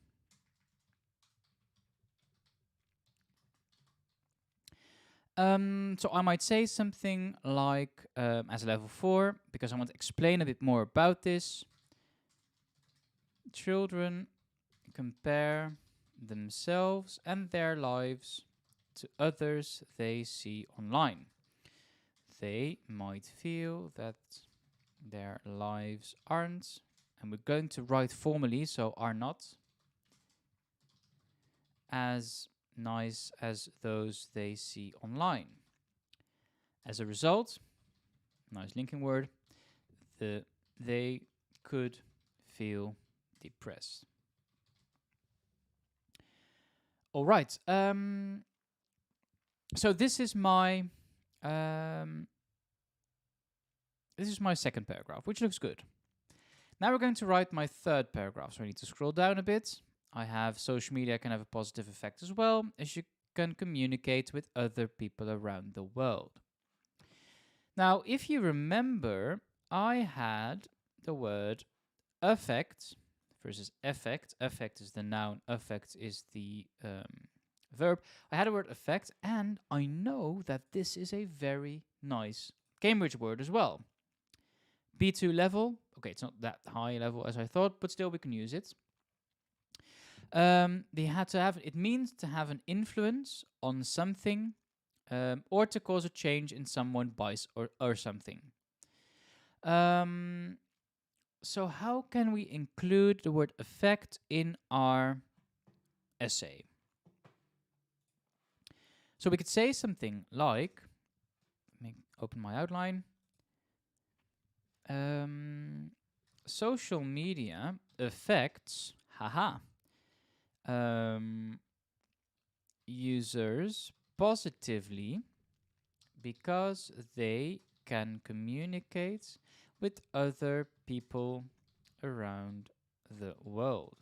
So I might say something like, as level 4, because I want to explain a bit more about this. Children compare themselves and their lives to others they see online. They might feel that their lives aren't, and we're going to write formally, so are not, as nice as those they see online. As a result, nice linking word, they could feel depressed. All right. So this is my second paragraph, which looks good. Now we're going to write my third paragraph. So I need to scroll down a bit. I have social media can have a positive effect as well, as you can communicate with other people around the world. Now, if you remember, I had the word affect versus effect. Affect is the noun, affect is the verb. I had a word affect, and I know that this is a very nice Cambridge word as well. B2 level. Okay, it's not that high level as I thought, but still we can use it. They had to have. It means to have an influence on something, or to cause a change in someone by or something. Um, so how can we include the word effect in our essay? So we could say something like, let me open my outline. Social media affects, users positively because they can communicate with other people around the world.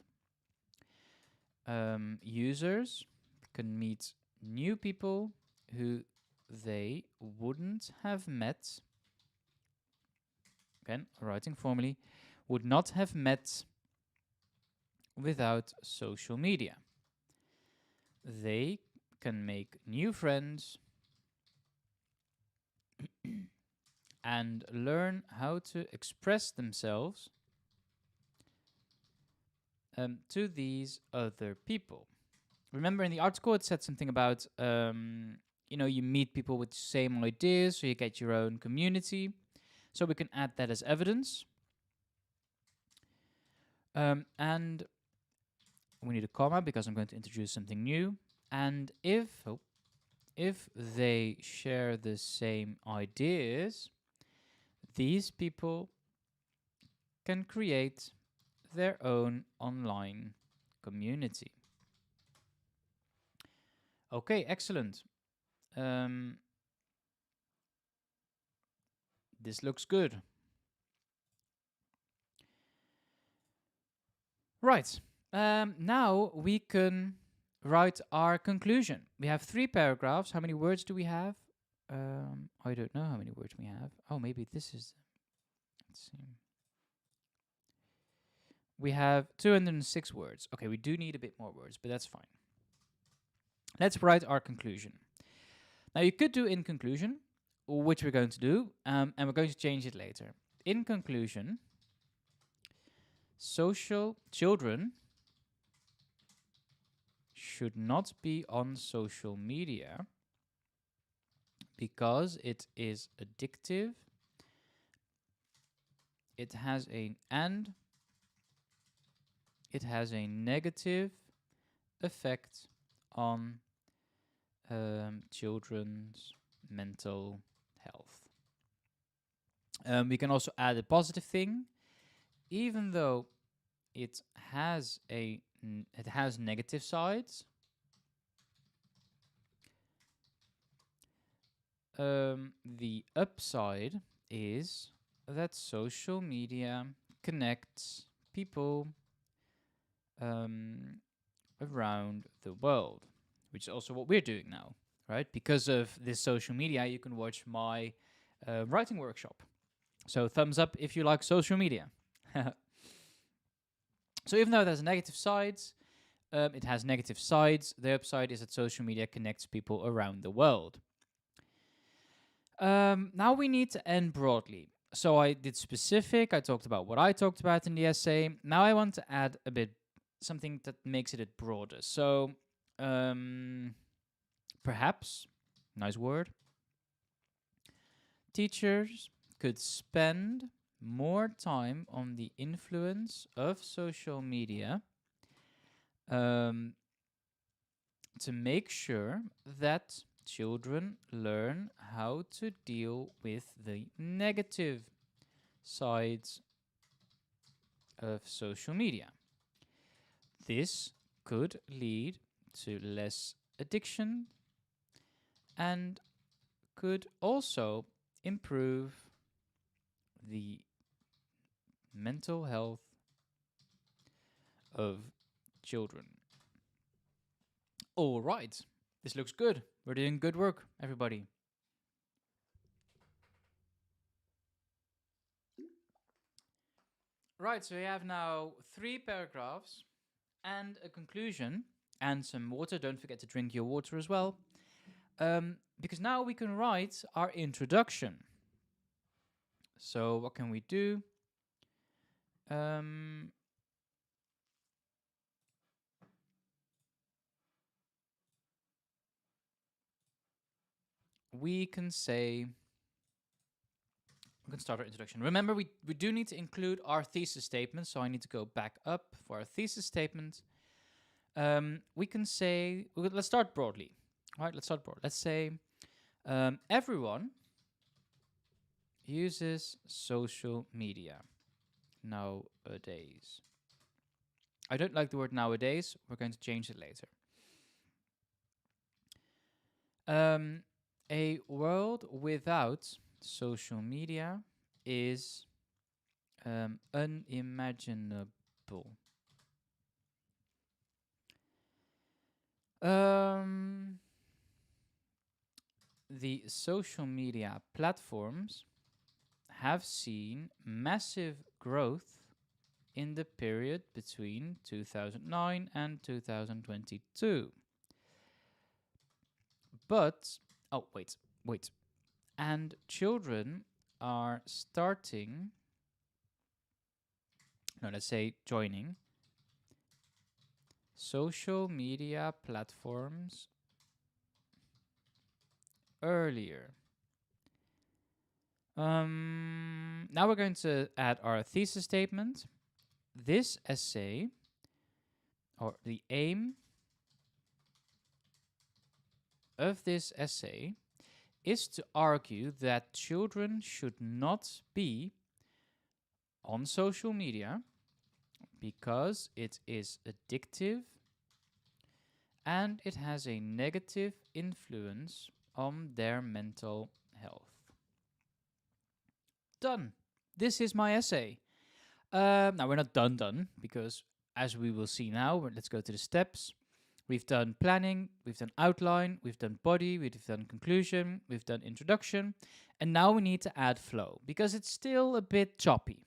Users can meet new people who they wouldn't have met, again, writing formally, would not have met without social media. They can make new friends and learn how to express themselves to these other people. Remember in the article it said something about, you meet people with the same ideas, so you get your own community. So we can add that as evidence. And we need a comma because I'm going to introduce something new. And if they share the same ideas, these people can create their own online community. Okay, excellent. This looks good. Right. Now we can write our conclusion. We have 3 paragraphs. How many words do we have? I don't know how many words we have. Oh, maybe this is... Let's see. We have 206 words. Okay, we do need a bit more words, but that's fine. Let's write our conclusion. Now, you could do in conclusion, which we're going to do, and we're going to change it later. In conclusion, children should not be on social media because it is addictive. It has a negative effect on children's mental health. We can also add a positive thing, even though it has negative sides. The upside is that social media connects people around the world, which is also what we're doing now, right? Because of this social media, you can watch my writing workshop. So thumbs up if you like social media. So even though it has negative sides, it has negative sides. The upside is that social media connects people around the world. Now we need to end broadly. So I did specific. I talked about what I talked about in the essay. Now I want to add a bit something that makes it a bit broader. So perhaps, nice word, teachers could spend more time on the influence of social media to make sure that children learn how to deal with the negative sides of social media. This could lead to less addiction and could also improve the mental health of children. All right, this looks good. We're doing good work, everybody. Right, so we have now 3 paragraphs and a conclusion and some water. Don't forget to drink your water as well. Because now we can write our introduction. So what can we do? we can say, we can start our introduction. Remember, we do need to include our thesis statement, so I need to go back up for our thesis statement. We can say, let's start broadly. All right, let's start broad. Let's say everyone uses social media nowadays. I don't like the word nowadays. We're going to change it later. A world without social media is unimaginable. The social media platforms have seen massive growth in the period between 2009 and 2022. But, oh, wait. And children are starting, no, let's say joining social media platforms earlier. Now we're going to add our thesis statement. This essay, or the aim of this essay, is to argue that children should not be on social media because it is addictive and it has a negative influence on their mental health. Done. This is my essay. Now, we're not done, because as we will see now, let's go to the steps. We've done planning, we've done outline, we've done body, we've done conclusion, we've done introduction, and now we need to add flow, because it's still a bit choppy,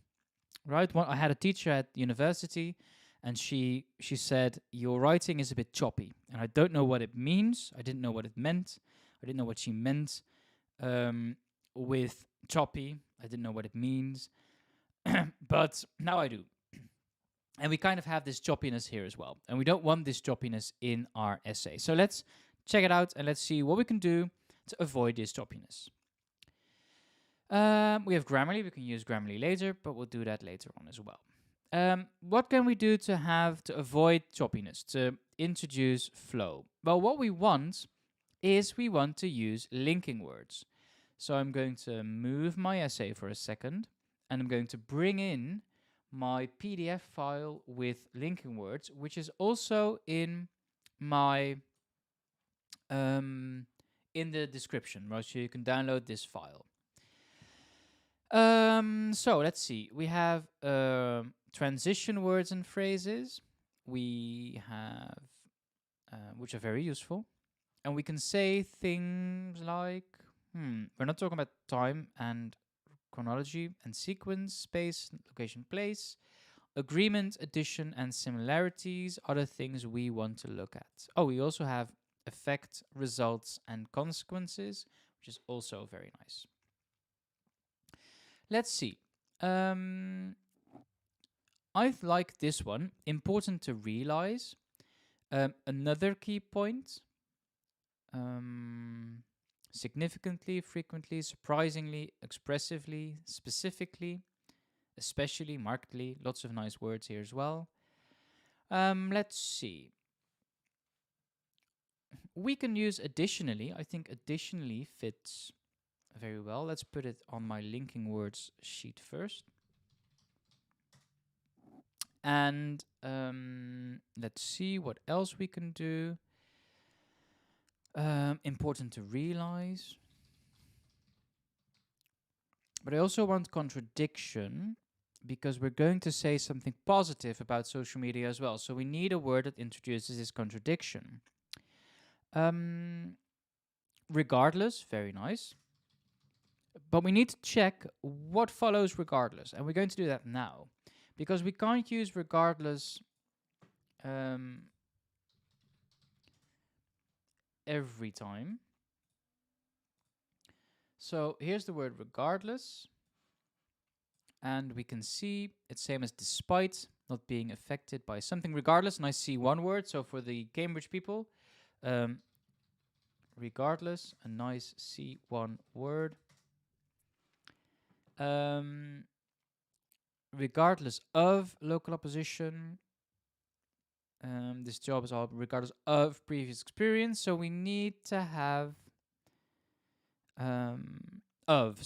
right? I had a teacher at university, and she said, your writing is a bit choppy, and I don't know what it means. I didn't know what it meant. I didn't know what she meant with choppy. I didn't know what it means, but now I do. And we kind of have this choppiness here as well. And we don't want this choppiness in our essay. So let's check it out and let's see what we can do to avoid this choppiness. We have Grammarly. We can use Grammarly later, but we'll do that later on as well. What can we do to avoid choppiness, to introduce flow? Well, what we want is we want to use linking words. So I'm going to move my essay for a second, and I'm going to bring in my PDF file with linking words, which is also in my in the description, right? So you can download this file. So let's see. We have transition words and phrases. We have which are very useful, and we can say things like we're not talking about time and chronology and sequence, space, location, place. Agreement, addition, and similarities are the things we want to look at. Oh, we also have effect, results, and consequences, which is also very nice. Let's see. I like this one. Important to realize. Another key point. Significantly, frequently, surprisingly, expressively, specifically, especially, markedly. Lots of nice words here as well. Let's see. We can use additionally. I think additionally fits very well. Let's put it on my linking words sheet first. And let's see what else we can do. Important to realize. But I also want contradiction, because we're going to say something positive about social media as well. So we need a word that introduces this contradiction. Regardless, very nice. But we need to check what follows regardless. And we're going to do that now, because we can't use regardless every time. So here's the word regardless. And we can see it's same as despite, not being affected by something regardless. And I see one word. So for the Cambridge people, regardless, a nice C1 word. Regardless of local opposition, this job is all regardless of previous experience. So we need to have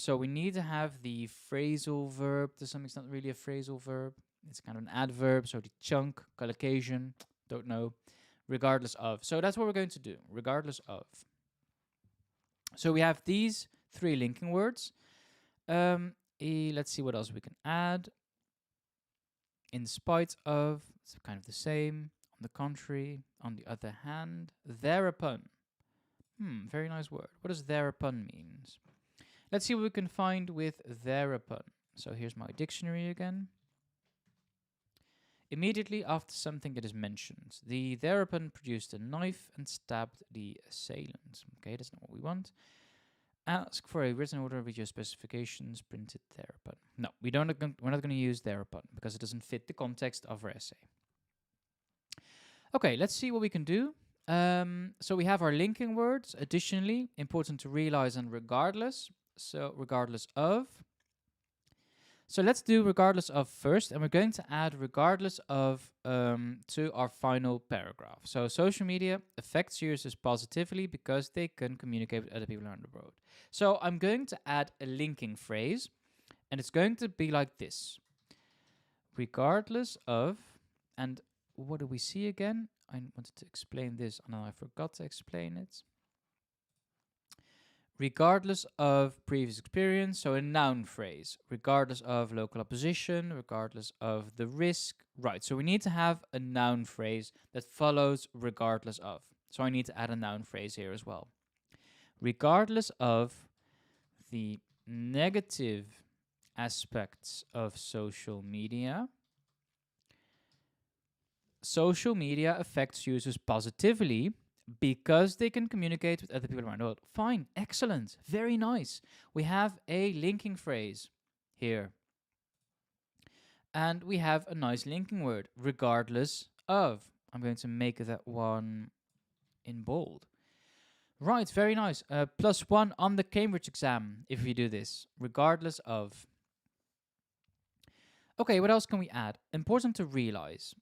So we need to have the phrasal verb to some extent, really a phrasal verb. It's kind of an adverb. So the chunk, collocation, don't know. Regardless of. So that's what we're going to do. Regardless of. So we have these three linking words. Let's see what else we can add. In spite of, it's kind of the same. On the contrary, on the other hand, thereupon. Very nice word. What does thereupon means? Let's see what we can find with thereupon. So here's my dictionary again. Immediately after something that is mentioned, the thereupon produced a knife and stabbed the assailant. Okay, that's not what we want. Ask for a written order with your specifications printed thereupon. No, we're not going to use thereupon because it doesn't fit the context of our essay. Okay, let's see what we can do. So we have our linking words. Additionally, important to realize and regardless. So regardless of. So let's do regardless of first, and we're going to add regardless of to our final paragraph. So social media affects users positively because they can communicate with other people around the world. So I'm going to add a linking phrase, and it's going to be like this. Regardless of, and what do we see again? I wanted to explain this, and I forgot to explain it. Regardless of previous experience, so a noun phrase. Regardless of local opposition, regardless of the risk. Right, so we need to have a noun phrase that follows regardless of. So I need to add a noun phrase here as well. Regardless of the negative aspects of social media, social media affects users positively because they can communicate with other people around the world. Fine, excellent, very nice. We have a linking phrase here. And we have a nice linking word, regardless of. I'm going to make that one in bold. Right, very nice. +1 on the Cambridge exam if we do this, regardless of. Okay, what else can we add? Important to realize.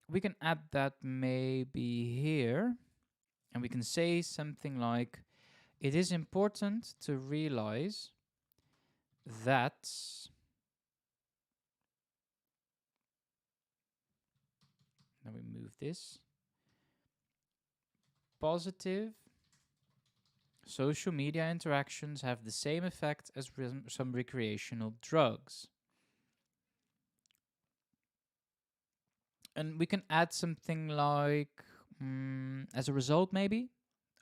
We can add that maybe here, and we can say something like, it is important to realize that now we move this. Positive social media interactions have the same effect as some recreational drugs. And we can add something like, as a result maybe,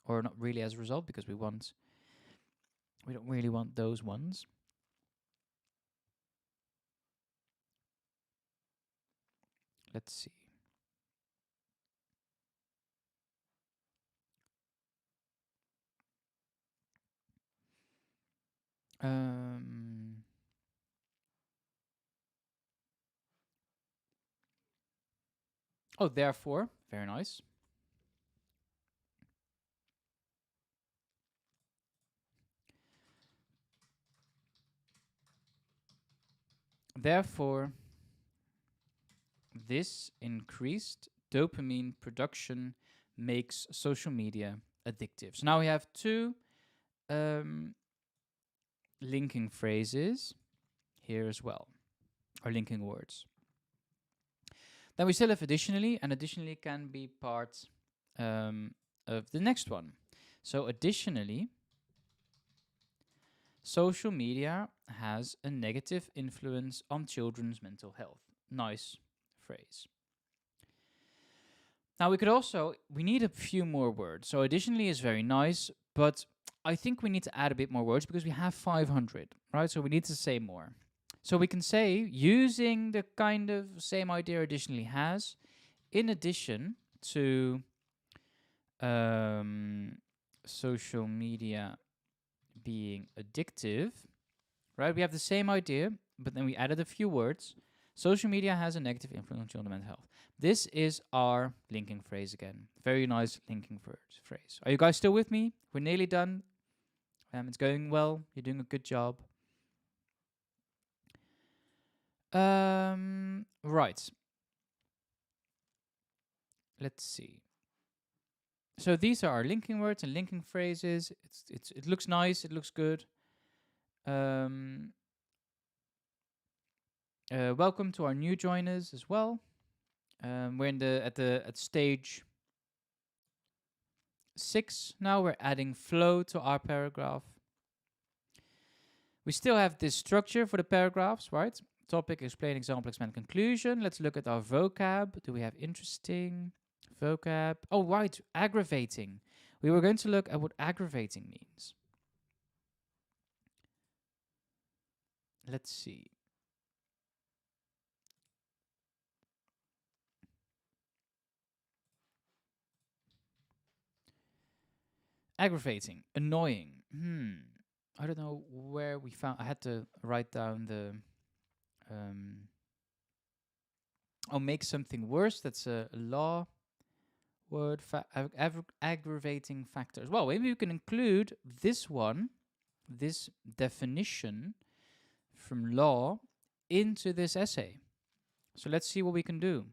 or not really as a result because we don't really want those ones. Let's see. Oh, therefore, very nice. Therefore, this increased dopamine production makes social media addictive. So now we have two linking phrases here as well, or linking words. Then we still have additionally, and additionally can be part of the next one. So additionally, social media has a negative influence on children's mental health. Nice phrase. Now we need a few more words. So additionally is very nice, but I think we need to add a bit more words because we have 500, right? So we need to say more. So we can say, using the kind of same idea additionally has, in addition to social media being addictive, right? We have the same idea, but then we added a few words. Social media has a negative influence on children's mental health. This is our linking phrase again. Very nice linking phrase. Are you guys still with me? We're nearly done. It's going well. You're doing a good job. Right. Let's see. So these are our linking words and linking phrases. It looks nice. It looks good. Welcome to our new joiners as well. We're at stage 6 now. We're adding flow to our paragraph. We still have this structure for the paragraphs, right? Topic, explain, example, expand, conclusion. Let's look at our vocab. Do we have interesting vocab? Oh, right, aggravating. We were going to look at what aggravating means. Let's see. Aggravating, annoying. I don't know where we found. I had to write down the. Make something worse. That's a law word. Aggravating factors. Well, maybe you can include this one, this definition from law, into this essay. So let's see what we can do.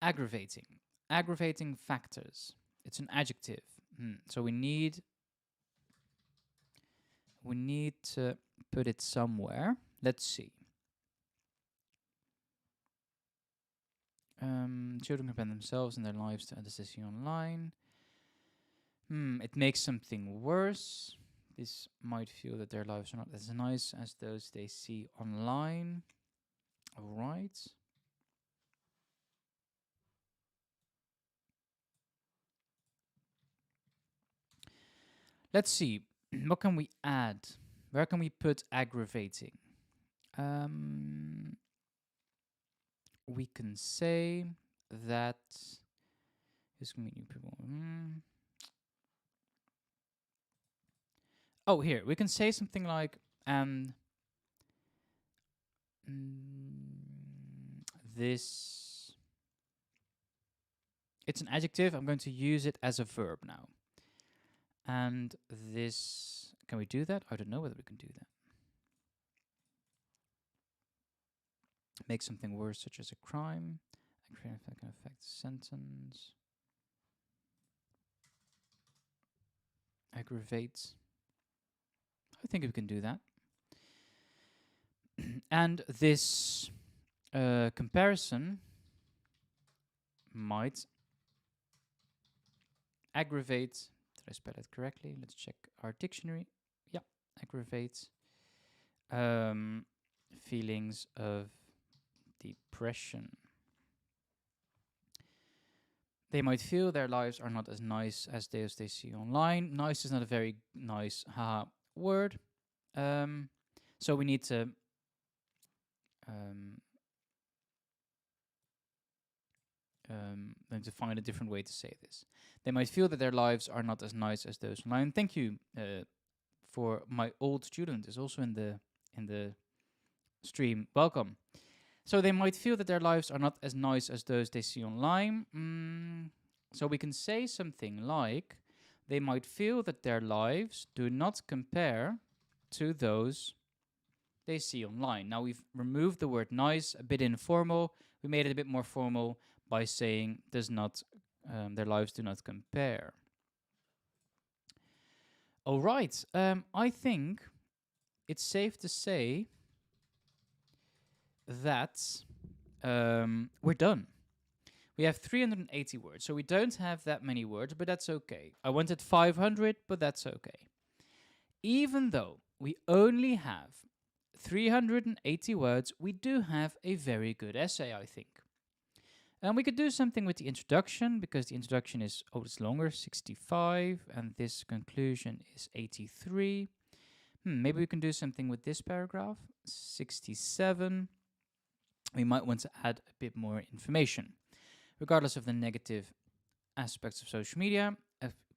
Aggravating factors. It's an adjective. So we need to put it somewhere. Let's see. Children compare themselves and their lives to others they see online. It makes something worse. This might feel that their lives are not as nice as those they see online. All right. Let's see. What can we add? Where can we put aggravating? We can say that this can mean new people. Oh, here we can say something like this. It's an adjective. I'm going to use it as a verb now. And this, can we do that? I don't know whether we can do that. Make something worse, such as a crime. That can affect the sentence. Aggravate. I think we can do that. And this comparison might aggravate. Did I spell it correctly? Let's check our dictionary. Yeah, aggravate feelings of depression. They might feel their lives are not as nice as those they see online. Nice is not a very nice word. So we need to find a different way to say this. They might feel that their lives are not as nice as those online. Thank you for my old student is also in the stream. Welcome. So they might feel that their lives are not as nice as those they see online. So we can say something like, they might feel that their lives do not compare to those they see online. Now we've removed the word nice, a bit informal. We made it a bit more formal by saying does not, their lives do not compare. All right, I think it's safe to say that we're done. We have 380 words, so we don't have that many words, but that's okay. I wanted 500, but that's okay. Even though we only have 380 words, we do have a very good essay, I think. And we could do something with the introduction, because the introduction is, it's longer, 65, and this conclusion is 83. Maybe we can do something with this paragraph, 67. We might want to add a bit more information, regardless of the negative aspects of social media,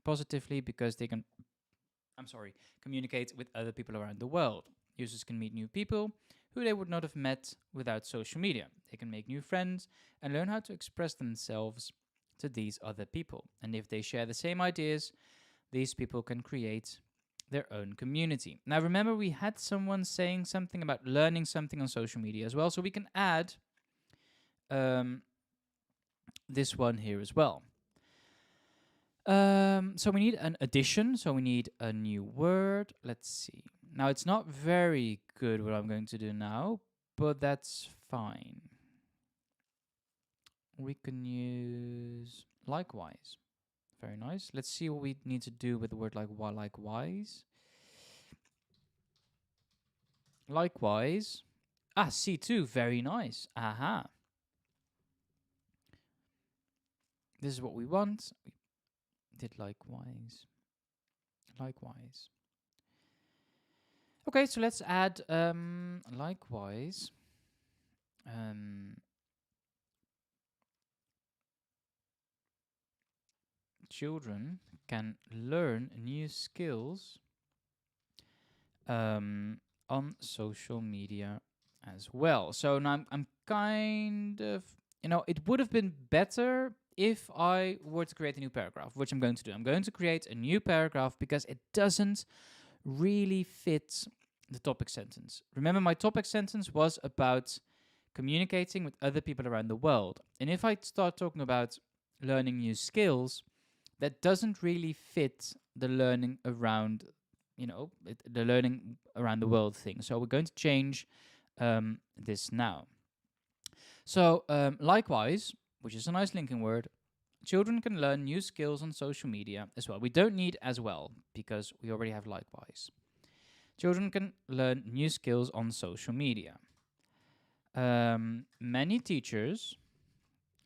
positively, because they can communicate with other people around the world. Users can meet new people who they would not have met without social media. They can make new friends and learn how to express themselves to these other people. And if they share the same ideas, these people can create their own community. Now, remember, we had someone saying something about learning something on social media as well, so we can add this one here as well. So we need an addition, so we need a new word. Let's see. Now, it's not very good what I'm going to do now, but that's fine. We can use likewise. Very nice. Let's see what we need to do with the word likewise. Likewise. C2. Very nice. Aha. This is what we want. We did likewise. Likewise. Okay, so let's add likewise. Children can learn new skills on social media as well. So now I'm kind of, it would have been better if I were to create a new paragraph, which I'm going to do. I'm going to create a new paragraph because it doesn't really fit the topic sentence. Remember, my topic sentence was about communicating with other people around the world. And if I start talking about learning new skills, that doesn't really fit the learning around, the learning around the world thing. So we're going to change this now. So likewise, which is a nice linking word, children can learn new skills on social media as well. We don't need as well because we already have likewise. Children can learn new skills on social media. Many teachers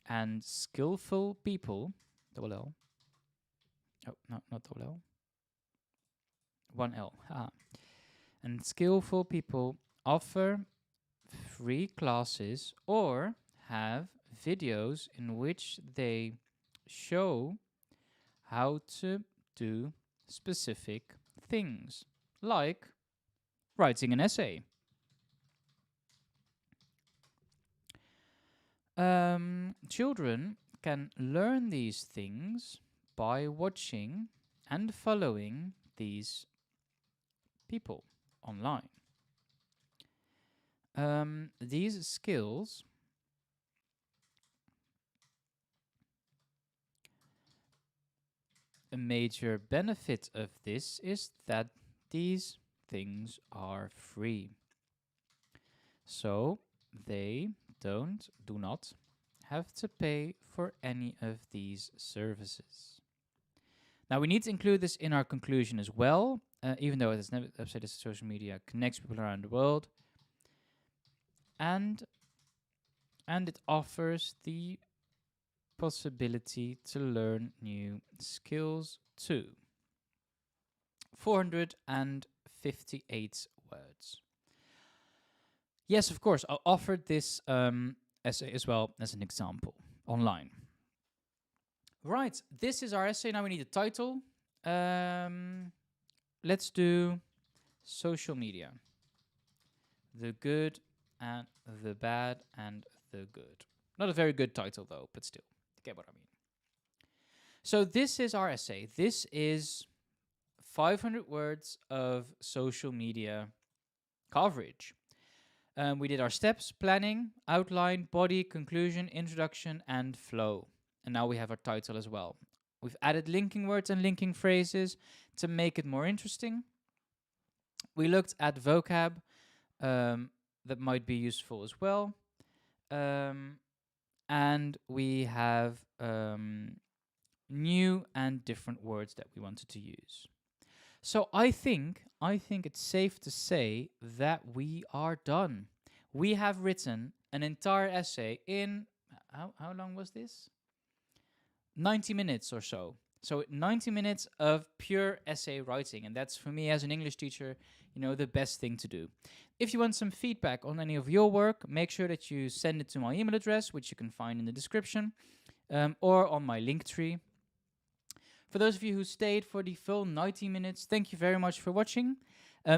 and skillful people, double L. Oh, no, not double L. One L. And skillful people offer free classes or have videos in which they show how to do specific things, like writing an essay. Children can learn these things by watching and following these people online. These skills a major benefit of this is that these things are free. So they do not have to pay for any of these services. Now we need to include this in our conclusion as well, even though it's never said social media connects people around the world, and it offers the possibility to learn new skills too. 458 words. Yes, of course, I offered this essay as well as an example online. Right, this is our essay. Now we need a title. Let's do social media. The good and the bad and the good. Not a very good title though, but still, you get what I mean. So this is our essay. This is 500 words of social media coverage. We did our steps, planning, outline, body, conclusion, introduction, and flow. And now we have our title as well. We've added linking words and linking phrases to make it more interesting. We looked at vocab that might be useful as well. And we have new and different words that we wanted to use. So I think it's safe to say that we are done. We have written an entire essay in, how long was this? 90 minutes or so. So 90 minutes of pure essay writing. And that's, for me as an English teacher, the best thing to do. If you want some feedback on any of your work, make sure that you send it to my email address, which you can find in the description, or on my link tree. For those of you who stayed for the full 90 minutes, thank you very much for watching.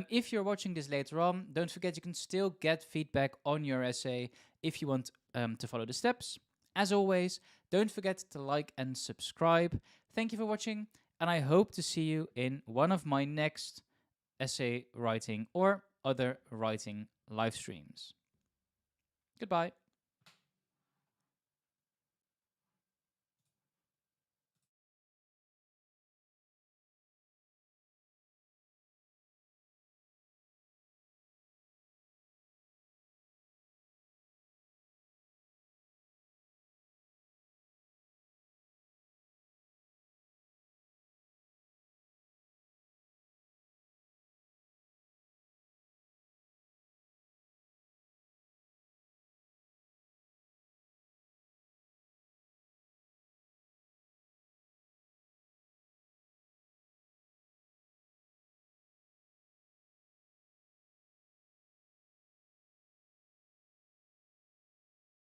If you're watching this later on, don't forget you can still get feedback on your essay if you want to follow the steps. As always, don't forget to like and subscribe. Thank you for watching, and I hope to see you in one of my next essay writing or other writing live streams. Goodbye.